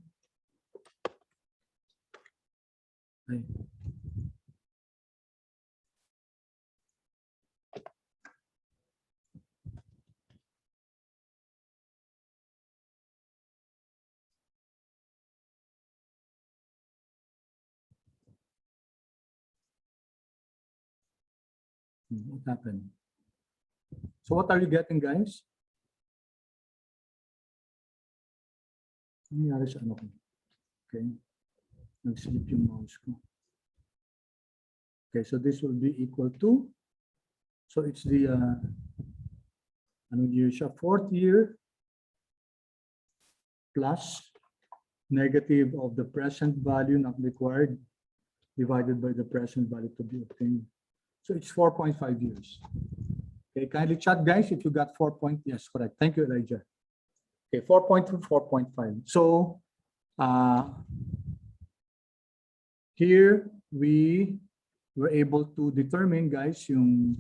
Ay. What happened? So what are you getting, guys? Ano nangyari sa ano ko? Okay. Nag-slip yung mouse ko. Okay, so this will be equal to, so it's the, anong year siya? 4th year plus negative of the present value not required divided by the present value to be obtained. So it's 4.5 years. Okay, kindly chat, guys, if you got 4 point. Yes, correct. Thank you, Elijah. Okay, 4.2, 4.5. So here we were able to determine, guys, yung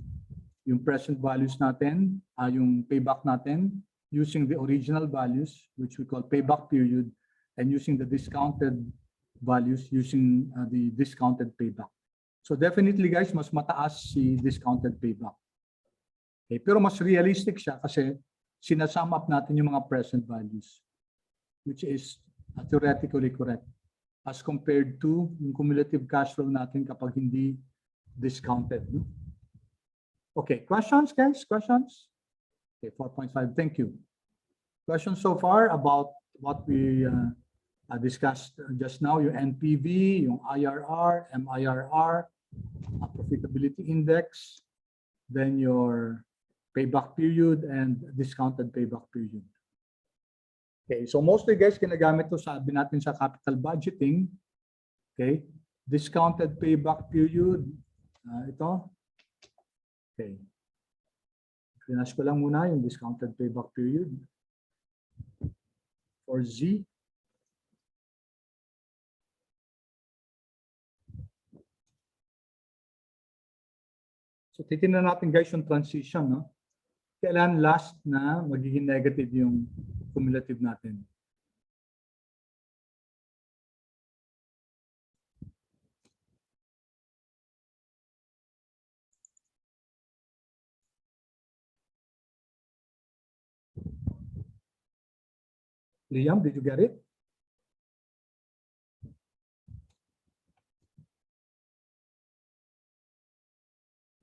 present values natin, yung payback natin, using the original values, which we call payback period, and using the discounted values using the discounted payback. So definitely, guys, mas mataas si discounted payback. Okay, pero mas realistic siya kasi sinasum up natin yung mga present values, which is theoretically correct as compared to yung cumulative cash flow natin kapag hindi discounted. Okay, questions, guys? Questions? Okay, 4.5. Thank you. Questions so far about what we discussed just now, yung NPV, yung IRR, MIRR, Profitability Index, then your payback period and discounted payback period. Okay, so mostly, guys, ginagamit to sabi natin sa capital budgeting. Okay, discounted payback period, ito. Okay. Finish ko lang muna yung discounted payback period for Z. So titingnan natin, guys, yung transition, no? Kailan last na magiging negative yung cumulative natin? Liam, did you get it?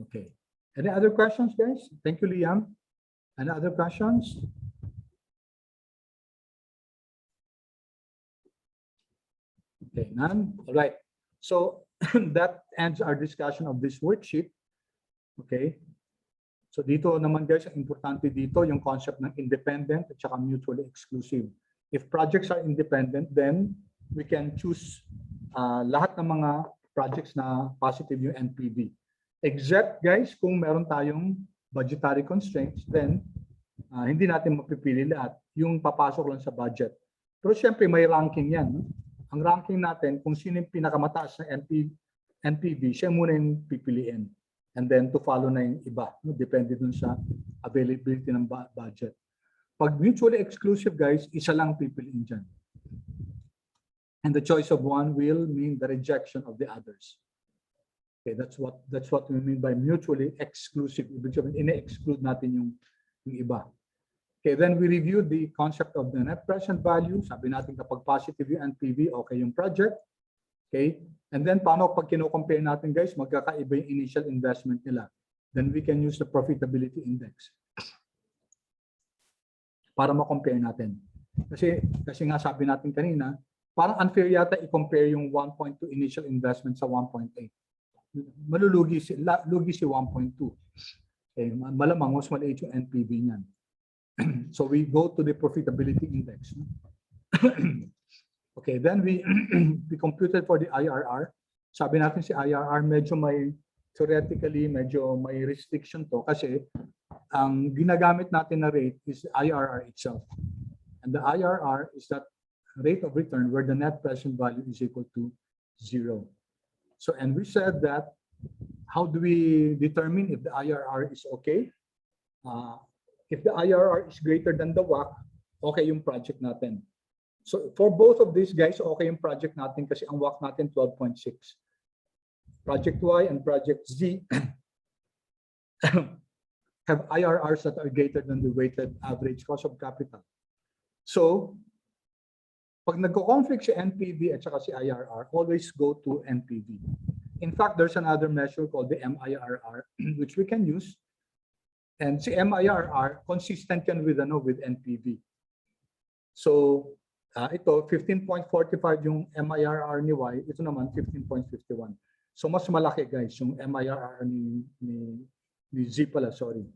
Okay. Any other questions, guys? Thank you, Liam. Any other questions? Okay, none. All right. So that ends our discussion of this worksheet. Okay. So dito naman, guys, ang importante dito yung concept ng independent at saka mutually exclusive. If projects are independent, then we can choose lahat ng mga projects na positive yung NPV. Except, guys, kung meron tayong budgetary constraints, then hindi natin mapipili lahat. Yung papasok lang sa budget. Pero syempre may ranking yan. Ang ranking natin, kung sino yung pinakamataas na NPV, siya muna yung pipiliin. And then to follow na yung iba. Depende dun sa availability ng budget. Pag mutually exclusive, guys, isa lang pipiliin dyan. And the choice of one will mean the rejection of the others. Okay, that's what we mean by mutually exclusive. Ibig sabihin, ine-exclude natin yung iba. Okay, then we review the concept of the net present value. Sabi natin kapag positive yung NPV, okay yung project. Okay, and then paano pag kino-compare natin, guys, magkakaiba yung initial investment nila. Then we can use the profitability index para ma-compare natin. Kasi nga sabi natin kanina, parang unfair yata i-compare yung 1.2 initial investment sa 1.8. Malulugi si 1.2. Okay, malamang mas maliit yung NPV niyan. So we go to the profitability index. Okay, then we computed for the IRR. Sabi natin si IRR medyo may theoretically medyo may restriction to kasi ang ginagamit natin na rate is IRR itself. And the IRR is that rate of return where the net present value is equal to 0. So, and we said that, how do we determine if the IRR is okay? If the IRR is greater than the WACC, okay yung project natin. So, for both of these, guys, okay yung project natin kasi ang WACC natin 12.6. Project Y and Project Z have IRRs that are greater than the weighted average cost of capital. So, pag nagko-conflict si NPV at saka si IRR, always go to NPV. In fact, there's another measure called the MIRR, which we can use. And si MIRR, consistent yan with NPV. So, ito, 15.45 yung MIRR ni Y, ito naman 15.51. So, mas malaki, guys, yung MIRR ni Z pala, sorry.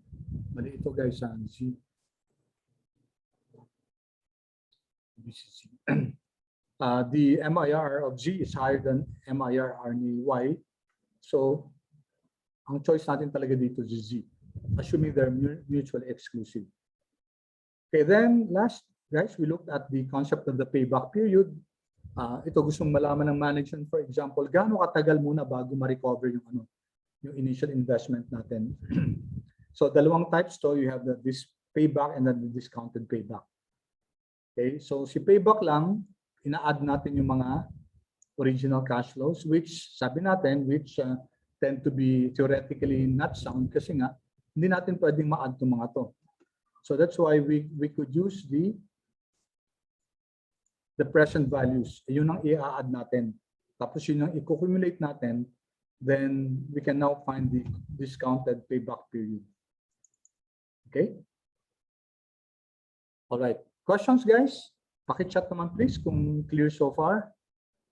Mali ito, guys, Z. The MIR of Z is higher than MIRR ni Y. So, ang choice natin talaga dito is Z, assuming they're mutually exclusive. Okay, then last guys, we looked at the concept of the payback period. Ito gustong malaman ng management, for example, gaano katagal muna bago ma-recover yung initial investment natin. So dalawang types to, you have this payback and then the discounted payback. Okay, so si payback lang, ina-add natin yung mga original cash flows, which sabi natin, tend to be theoretically not sound kasi nga, hindi natin pwedeng ma-add itong mga to. So that's why we could use the present values. Yun ang i-add natin. Tapos yun ang i-accumulate natin, then we can now find the discounted payback period. Okay? All right. Questions, guys? Paki-chat naman please kung clear so far.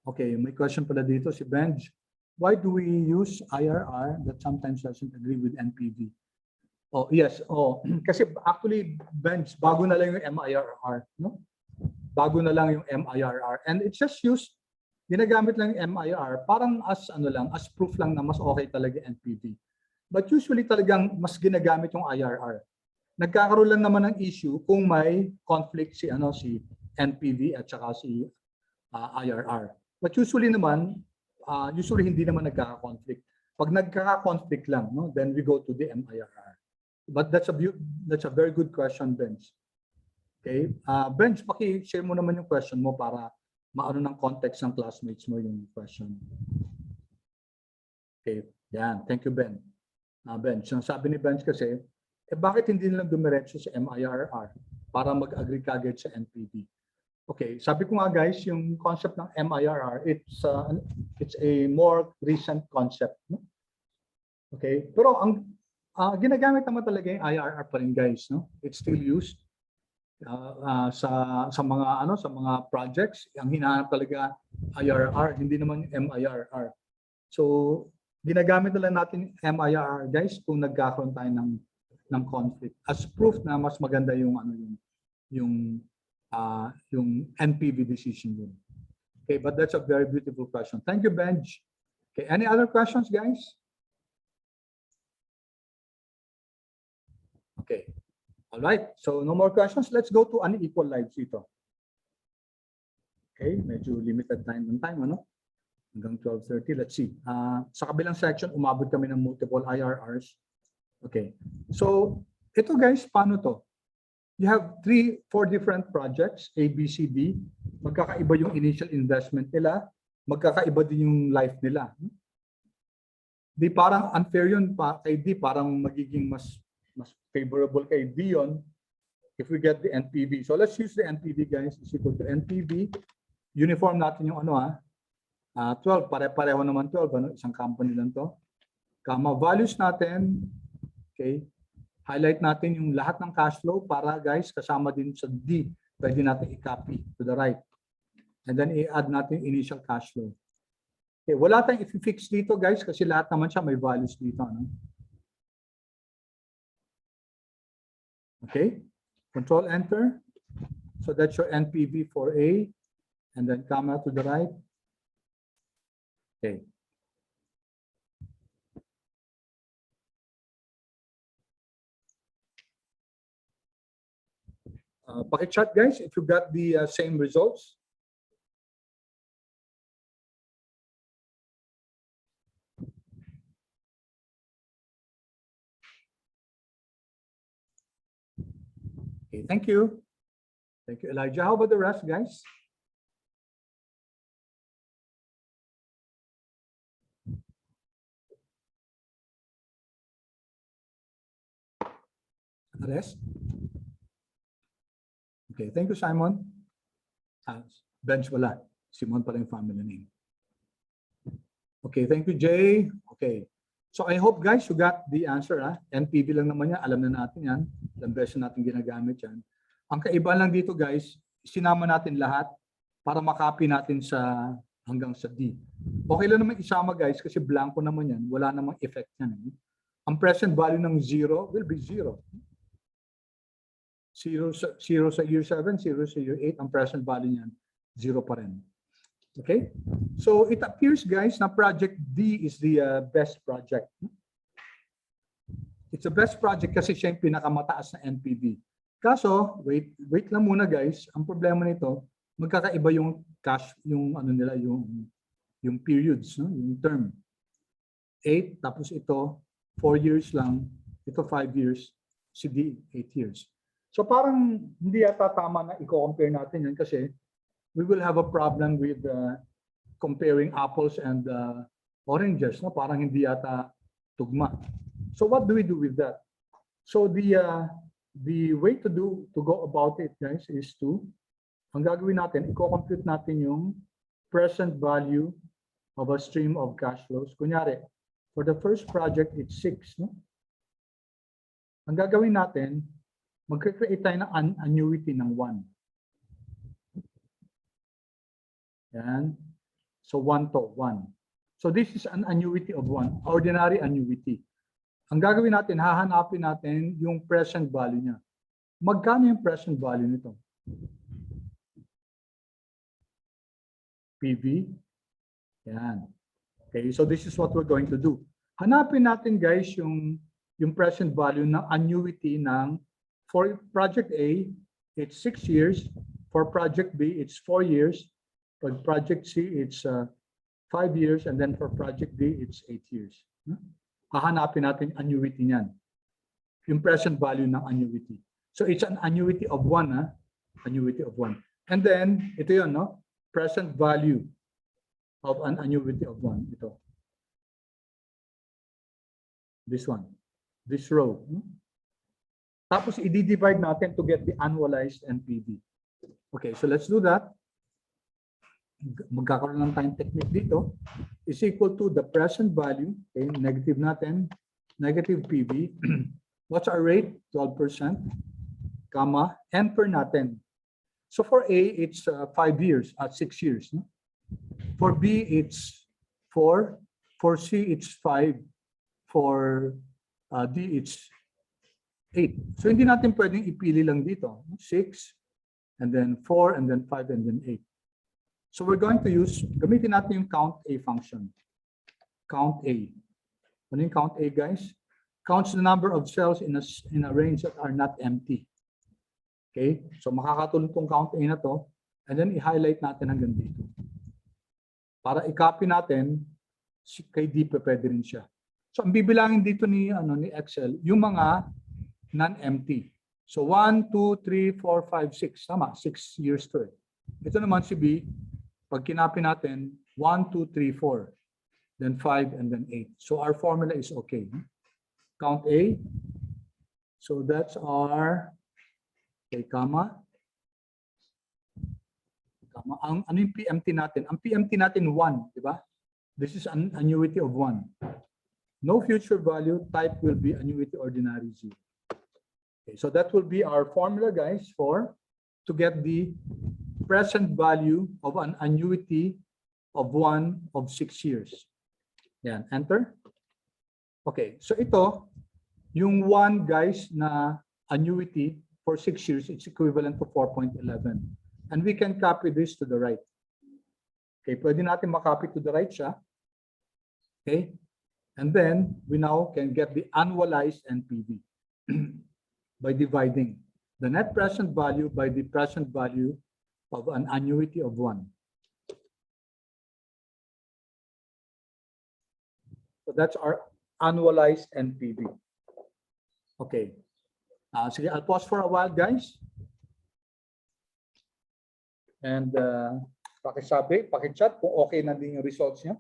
Okay, may question pala dito si Benj. Why do we use IRR that sometimes doesn't agree with NPV? Oh, yes. Oh, kasi actually, Benj, bago na lang yung MIRR, no? Bago na lang yung MIRR. And it's just used, ginagamit lang yung MIRR, parang as proof lang na mas okay talaga NPV. But usually talagang mas ginagamit yung IRR. Nagkakaroon lang naman ng issue kung may conflict si NPV at saka si IRR. But usually naman, hindi naman nagkaka-conflict. Pag nagkaka-conflict lang, no, then we go to the MIRR. But that's a very good question, Benj. Okay, Benj, paki-share mo naman yung question mo para maano ng context ng classmates mo yung question. Okay, yan. Thank you, Ben. Benj, ang sabi ni Benj kasi, bakit hindi nilang dumiretso sa MIRR para mag-agree kagad sa NPV? Okay, sabi ko nga guys, yung concept ng MIRR, it's a more recent concept. No? Okay, pero ang ginagamit naman talaga yung IRR pa rin guys, no? It's still used sa mga projects. Ang hinahanap talaga IRR, hindi naman yung MIRR. So ginagamit na lang natin MIRR guys kung nagkakaroon tayo ng conflict as proof na mas maganda yung NPV decision yun. Okay, but that's a very beautiful question. Thank you, Benj. Okay, any other questions, guys? Okay. All right. So no more questions. Let's go to unequal lives dito. Okay, medyo limited time, ano? Hanggang 12:30. Let's see. Sa kabilang section, umabot kami ng multiple IRRs. Okay. So ito guys, paano to? You have 4 different projects, A, B, C, D. Magkakaiba yung initial investment nila. Magkakaiba din yung life nila. Di parang unfair yun kay D, parang magiging mas favorable kay D yun if we get the NPV. So let's use the NPV guys. Is equal to NPV. Uniform natin yung 12. Pare-pareho naman 12. Isang company lang to. Values natin. Okay. Highlight natin yung lahat ng cash flow para guys kasama din sa D. Pwede natin i-copy to the right. And then i-add natin initial cash flow. Okay. Wala tayong i-fix dito guys kasi lahat naman siya may values dito. No? Okay, control enter. So that's your NPV for A, and then comma to the right. Okay. Paki-chat guys if you got the same results. Okay, thank you. Thank you, Elijah. How about the rest, guys? The rest? Okay, thank you, Simon. Bench wala. Simon pala yung family name. Okay, thank you, Jay. Okay. So I hope guys you got the answer. NPV lang naman yan. Alam na natin yan. Ilang beses natin ginagamit yan. Ang kaiba lang dito guys, sinama natin lahat para makopy natin hanggang sa D. Okay lang naman isama guys kasi blanco naman yan. Wala namang effect yan. Ang present value ng 0 will be 0. 0 sa year 7, 0 sa year 8. Ang present value niyan, 0 pa rin. Okay? So it appears guys na project D is the best project. It's the best project kasi siya yung pinakamataas na NPV. Kaso, wait lang muna guys. Ang problema nito, magkakaiba yung cash, yung ano nila, yung periods, no? Yung term. 8, tapos ito, 4 years lang. Ito 5 years. Si D, 8 years. So parang hindi yata tama na i-compare natin yan kasi we will have a problem with comparing apples and oranges. No? Parang hindi yata tugma. So what do we do with that? So the way to go about it, guys, is ang gagawin natin, i-compute natin yung present value of a stream of cash flows. Kunyari, for the first project, it's 6. No? Ang gagawin natin, mag-create tayo ng annuity ng 1. Yan. So 1 to 1. So this is an annuity of 1, ordinary annuity. Ang gagawin natin, hahanapin natin yung present value niya. Magkano yung present value nito? PV. Yan. Okay, so this is what we're going to do. Hanapin natin guys yung present value ng annuity ng for project A, it's 6 years. For project B, it's 4 years. For project C, it's 5 years. And then for project D, it's 8 years. Hahanapin natin annuity niyan. Yung present value ng annuity. So it's an annuity of 1. Annuity of 1. And then, ito yun, no? Present value of an annuity of 1. Ito. This one. This row. Tapos, i-divide natin to get the annualized Npv. Okay, so let's do that. Magkakaroon lang tayong technique dito. Is equal to the present value. Okay, negative natin. Negative PV. What's our rate? 12%. Comma. Enter natin. So for A, it's 5 years. 6 years. No? For B, it's 4. For C, it's 5. For D, it's 8. So hindi natin pwedeng ipili lang dito. 6, and then 4, and then 5, and then 8. So we're going to gamitin natin yung count A function. Count A. Ano yung count A, guys? Counts the number of cells in a range that are not empty. Okay? So makakatulong tong count A na to, and then i-highlight natin hanggang dito. Para i-copy natin, kay D pwede rin siya. So ang bibilangin dito ni Excel, yung mga non-empty. So 1, 2, 3, 4, 5, 6. Tama, 6 years to it. Ito naman si B, pag kinapin natin, 1, 2, 3, 4. Then 5, and then 8. So our formula is okay. Count A. So that's our, okay, comma. Ano yung PMT natin? Ang PMT natin 1, di ba? This is an annuity of 1. No future value, type will be annuity ordinary 0. Okay, so that will be our formula, guys, to get the present value of an annuity of 1 of 6 years. Yan, enter. Okay, so ito, yung 1, guys, na annuity for 6 years, it's equivalent to 4.11. And we can copy this to the right. Okay, pwede natin makopy to the right siya. Okay, and then we now can get the annualized Npv by dividing the net present value by the present value of an annuity of 1. So that's our annualized Npv. Okay. Sige, I'll pause for a while, guys. And pakisabi, pakichat kung okay na din yung results niya.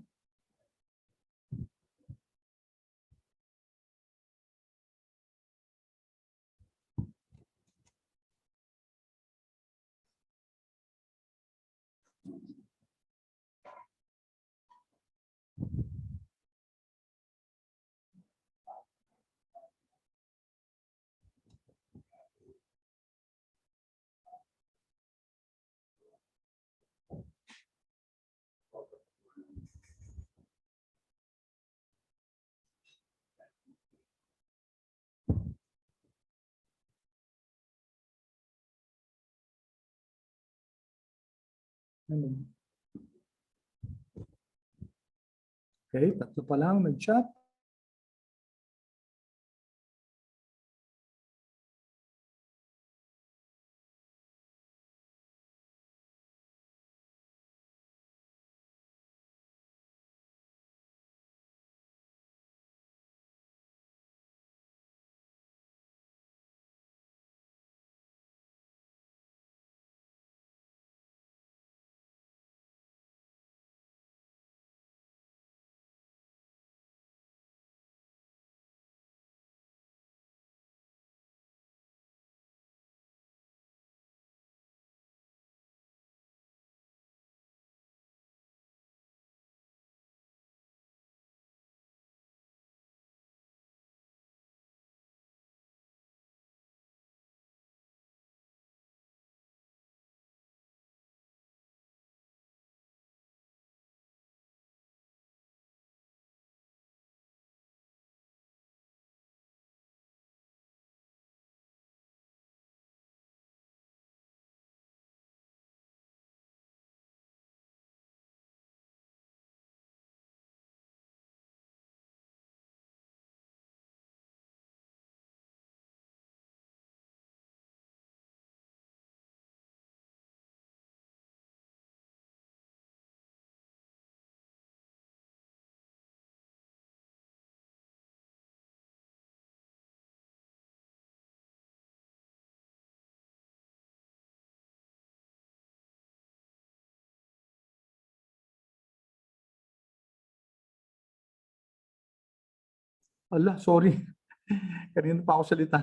Okay, tatlo pa lang nag-chat. Allah, sorry. Kanina pa ako salita.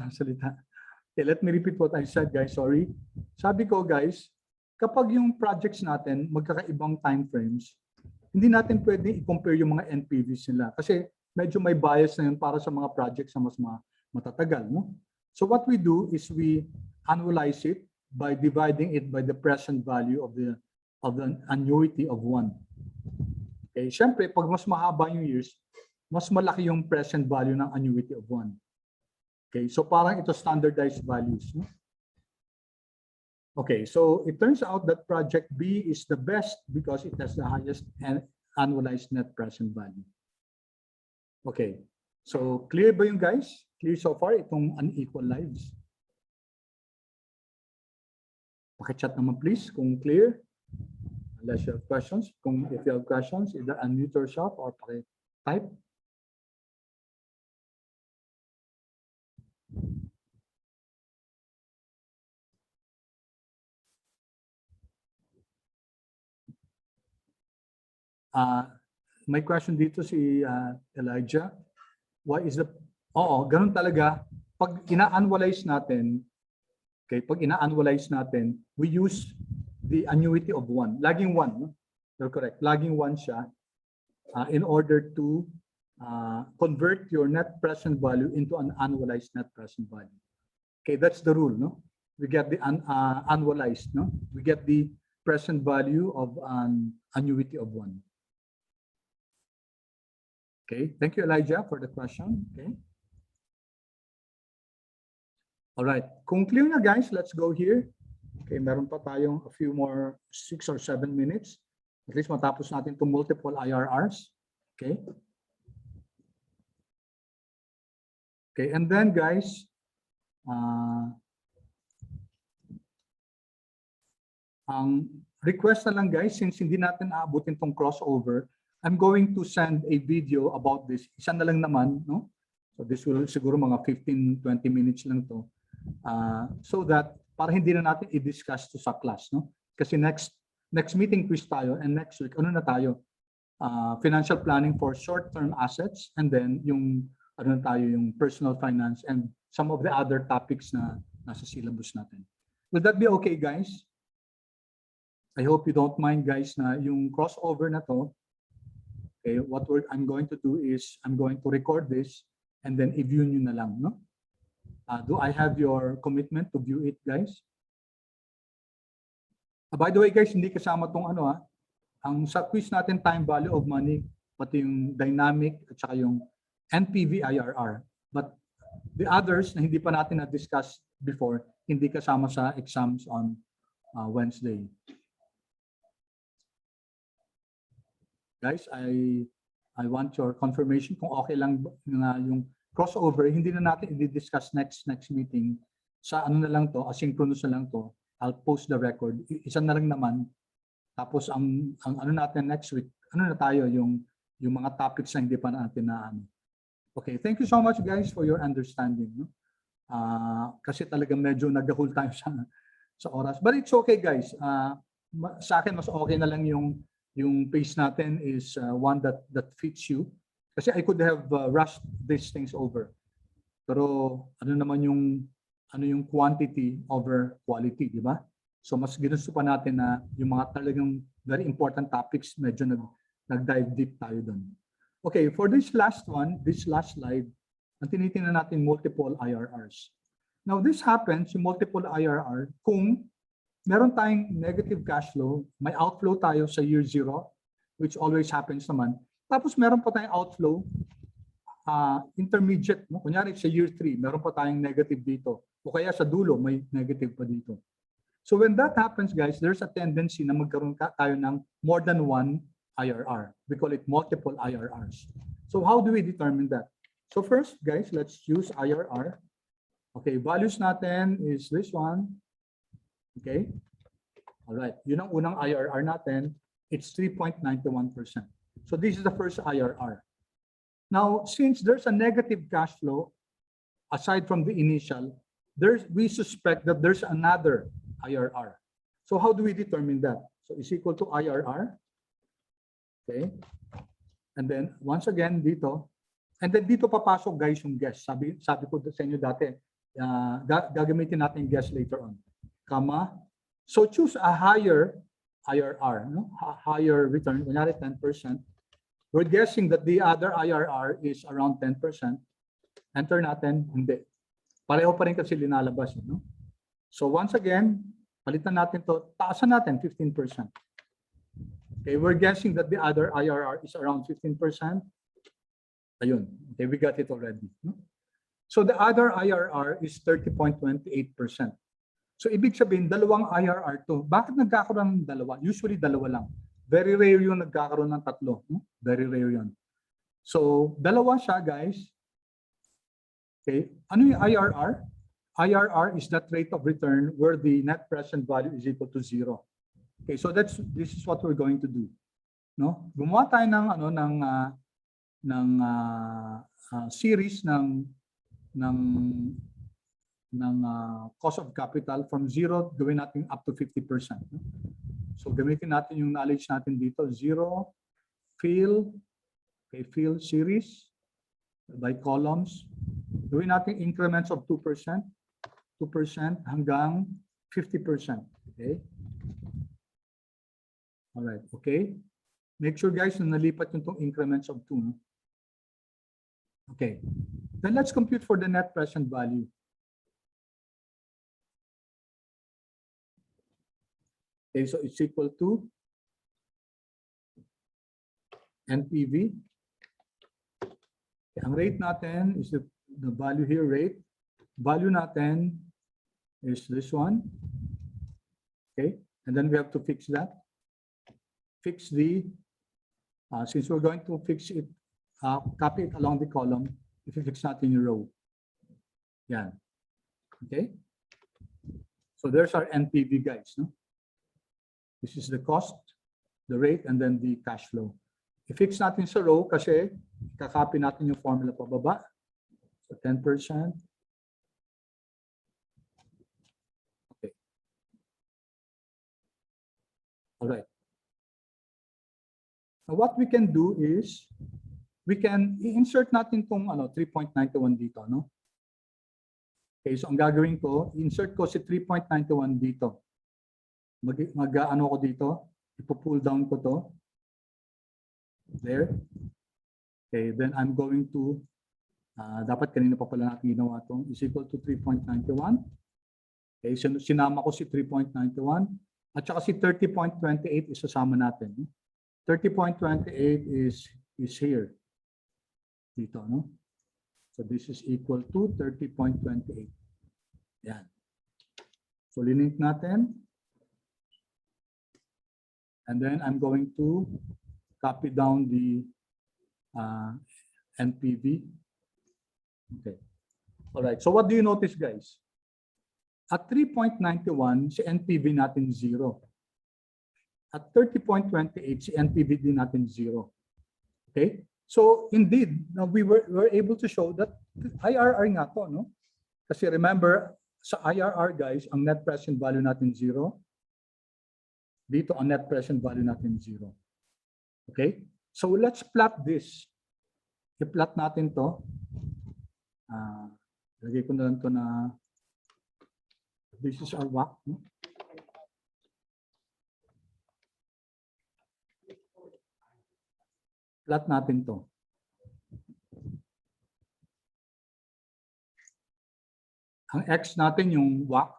Okay, let me repeat what I said, guys. Sorry. Sabi ko, guys, kapag yung projects natin magkakaibang time frames, hindi natin pwede i-compare yung mga NPVs nila kasi medyo may bias na yun para sa mga projects na mas matatagal. No? So what we do is we annualize it by dividing it by the present value of the annuity of 1. Okay, syempre, pag mas mahaba yung years, mas malaki yung present value ng annuity of 1. Okay, so parang ito standardized values. No? Okay, so it turns out that project B is the best because it has the highest annualized net present value. Okay, so clear ba yung guys? Clear so far itong unequal lives? Paki-chat naman please kung clear. Unless you have questions. If you have questions, either unmute yourself or paki-type. May question dito si Elijah. Why is the... Oo, ganun talaga. Pag ina-annualize natin, okay, pag ina-annualize natin, we use the annuity of 1. Laging 1. No? You're correct. Laging 1 siya in order to convert your net present value into an annualized net present value. Okay, that's the rule. No? We get the annualized. No? We get the present value of an annuity of 1. Okay, thank you, Elijah, for the question. Okay. All right, kung clear na guys, let's go here. Okay, meron pa tayong a few more 6 or 7 minutes. At least matapos natin to multiple IRRs. Okay. Okay, and then guys, ang request na lang guys, since hindi natin aabutin tong crossover, I'm going to send a video about this. Isa na lang naman, no? So this will siguro mga 15-20 minutes lang to. So that para hindi na natin i-discuss to sa class, no? Kasi next meeting quiz tayo and next week ano na tayo? Financial planning for short-term assets and then yung ano na tayo yung personal finance and some of the other topics na nasa syllabus natin. Will that be okay, guys? I hope you don't mind, guys, na yung crossover na to. Okay, what I'm going to do is I'm going to record this and then i-view nyo na lang, no? Do I have your commitment to view it, guys? By the way, guys, hindi kasama tong ano ang sa quiz natin time value of money, pati yung dynamic at saka yung NPV IRR. But the others na hindi pa natin na-discuss before, hindi kasama sa exams on Wednesday. Guys, I want your confirmation kung okay lang na yung crossover, hindi na natin i-discuss next meeting. Sa ano na lang to, asynchronous na lang to. I'll post the record. Isa na lang naman. Tapos ang ano natin next week, ano na tayo yung mga topics na hindi pa natin na ano. Okay, thank you so much guys for your understanding. No? Kasi talaga medyo nag-hold tayo sa oras. But it's okay guys. Sa akin mas okay na lang yung pace natin is one that fits you. Kasi I could have rushed these things over. Pero ano naman yung quantity over quality, di ba? So mas ginusto pa natin na yung mga talagang very important topics, medyo nag-dive deep tayo doon. Okay, for this last slide, ang tinitingnan natin multiple IRRs. Now this happens, yung multiple IRR, kung meron tayong negative cash flow, may outflow tayo sa year 0, which always happens naman. Tapos meron pa tayong outflow, intermediate, no? Kunyari sa year 3, meron pa tayong negative dito. O kaya sa dulo, may negative pa dito. So when that happens, guys, there's a tendency na magkaroon tayo ng more than one IRR. We call it multiple IRRs. So how do we determine that? So first, guys, let's use IRR. Okay, values natin is this one. Okay. All right. Yun ang unang IRR natin. It's 3.91%. So this is the first IRR. Now, since there's a negative cash flow, aside from the initial, we suspect that there's another IRR. So how do we determine that? So it's equal to IRR. Okay. And then once again dito. And then dito papasok guys yung guess. Sabi ko sa inyo dati, gagamitin natin guess later on. Comma. So choose a higher IRR, no? Higher return, kunyari 10%. We're guessing that the other IRR is around 10%. Enter natin, hindi. Pareho pa rin kasi linalabas. No? So once again, palitan natin to, taasan natin 15%. Okay, we're guessing that the other IRR is around 15%. Ayun, okay, we got it already. No? So the other IRR is 30.28%. So ibig sabihin, dalawang IRR to. Bakit nagkakaroon ng dalawa? Usually dalawa lang. Very rare yung nagkakaroon ng tatlo. No? Very rare yun. So dalawa siya guys. Okay, ano yung IRR? IRR is that rate of return where the net present value is equal to 0. Okay, so this is what we're going to do. No? Gumawa tayo ng series ng cost of capital from 0 gawin natin up to 50%. No? So gamitin natin yung knowledge natin dito, 0, fill series by columns. Gawin natin increments of 2%, 2% hanggang 50%. Okay? All right, okay? Make sure guys na nalipat yung itong increments of 2. No? Okay. Then let's compute for the net present value. Okay, so it's equal to NPV. Okay, ang rate natin is the value here, rate. Value natin is this one. Okay, and then we have to fix that. Fix the, since we're going to fix it, copy it along the column, if you fix natin yung row. Yan. Okay? So there's our NPV guys. No? This is the cost, the rate, and then the cash flow. I-fix natin sa row kasi kakopy natin yung formula pababa. So 10%. Okay. All right. Now what we can do is we can insert natin tong 3.91 dito, no? Okay, so ang gagawin ko, insert ko si 3.91 dito. Mag-ano ko dito, ipo-pull down ko to. There. Okay, then I'm going to dapat kanina pa pala natin ginawa tong is equal to 3.91. Okay, so sinama ko si 3.91 at saka si 30.28 isasama natin. 30.28 is here. Dito, no? So this is equal to 30.28. Yan. So linink natin. And then I'm going to copy down the NPV. Okay. All right. So what do you notice, guys? At 3.91, si NPV natin 0. At 30.28, si NPV din natin 0. Okay? So indeed, we were able to show that IRR nga to, no? Kasi remember, sa IRR, guys, ang net present value natin 0. Dito, ang net present value natin 0. Okay? So let's plot this. I-plot natin to. Lagay ko na lang to na this is our WACC. No? Plot natin to. Ang X natin yung WACC.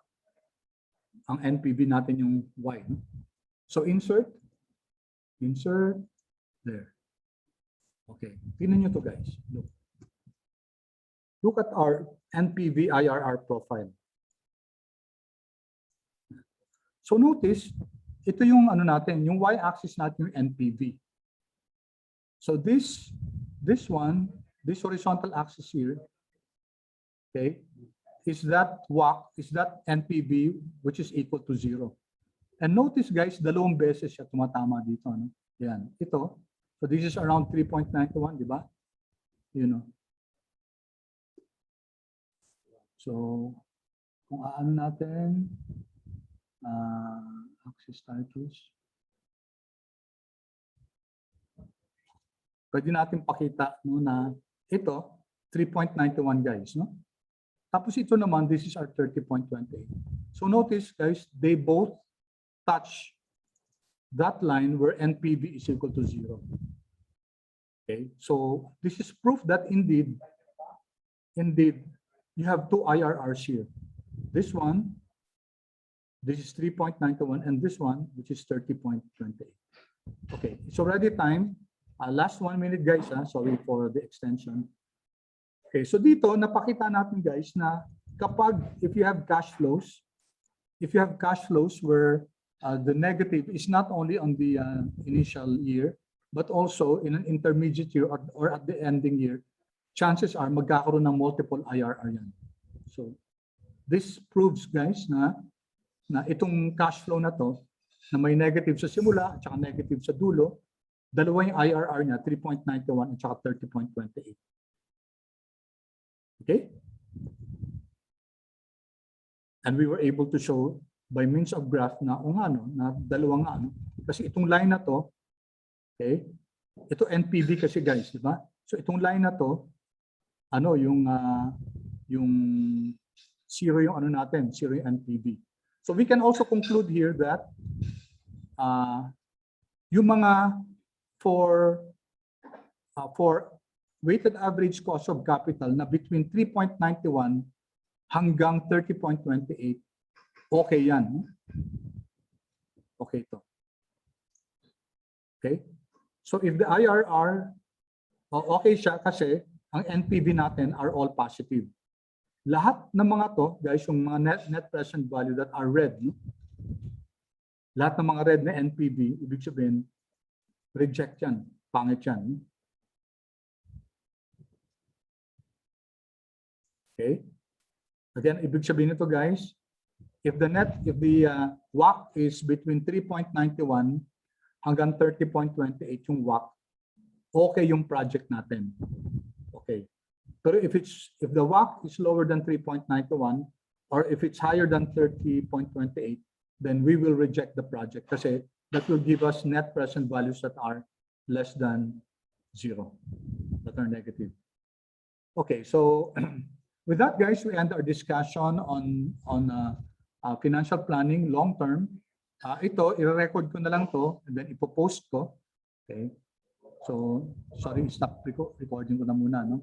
Ang NPV natin yung Y. No? So insert. Insert. There. Okay. Tingnan nyo to guys. Look. Look at our NPV IRR profile. So notice, ito yung ano natin, yung Y-axis natin yung NPV. So this one, this horizontal axis here, okay, is that WACC, is that NPV which is equal to 0. And notice guys, dalawang beses siya tumatama dito. No? Yan, ito. So this is around 3.91, di ba? You know. So, kung aano natin, axis titles. Pwede natin pakita no, na ito, 3.91 guys, no? Tapos ito naman, this is our 30.28. So notice guys, they both touch that line where NPV is equal to 0. Okay, so this is proof that indeed, you have two IRRs here. This one, this is 3.91, and this one, which is 30.28. Okay, it's already time. Last 1 minute guys, sorry for the extension. Okay, so dito napakita natin guys na kapag if you have cash flows where the negative is not only on the initial year but also in an intermediate year or at the ending year, chances are magkakaroon ng multiple IRR yan. So this proves guys na itong cash flow na to na may negative sa simula at saka negative sa dulo, dalawa yung IRR niya, 3.91 at saka 30.28. Okay? And we were able to show by means of graph na na dalawa nga kasi itong line na to, okay? Ito NPV kasi guys, di ba? So itong line na to, yung zero yung natin, zero yung NPV. So we can also conclude here that yung mga for weighted average cost of capital na between 3.91 hanggang 30.28, okay yan. Okay ito. Okay? So if the IRR, okay siya kasi ang NPV natin are all positive. Lahat ng mga to, guys, yung mga net present value that are red, no? Lahat ng mga red na NPV, ibig sabihin, reject yan, pangit yan. Okay. Again, ibig sabihin nito guys, if the WACC is between 3.91 hanggang 30.28 yung WACC, okay yung project natin. Okay. Pero if the WACC is lower than 3.91 or if it's higher than 30.28, then we will reject the project kasi that will give us net present values that are less than 0, that are negative. Okay, so with that, guys, we end our discussion on financial planning long term. Ito, i-record ko na lang to and then ipopost ko. Okay. So, sorry, stop recording ko na muna, no?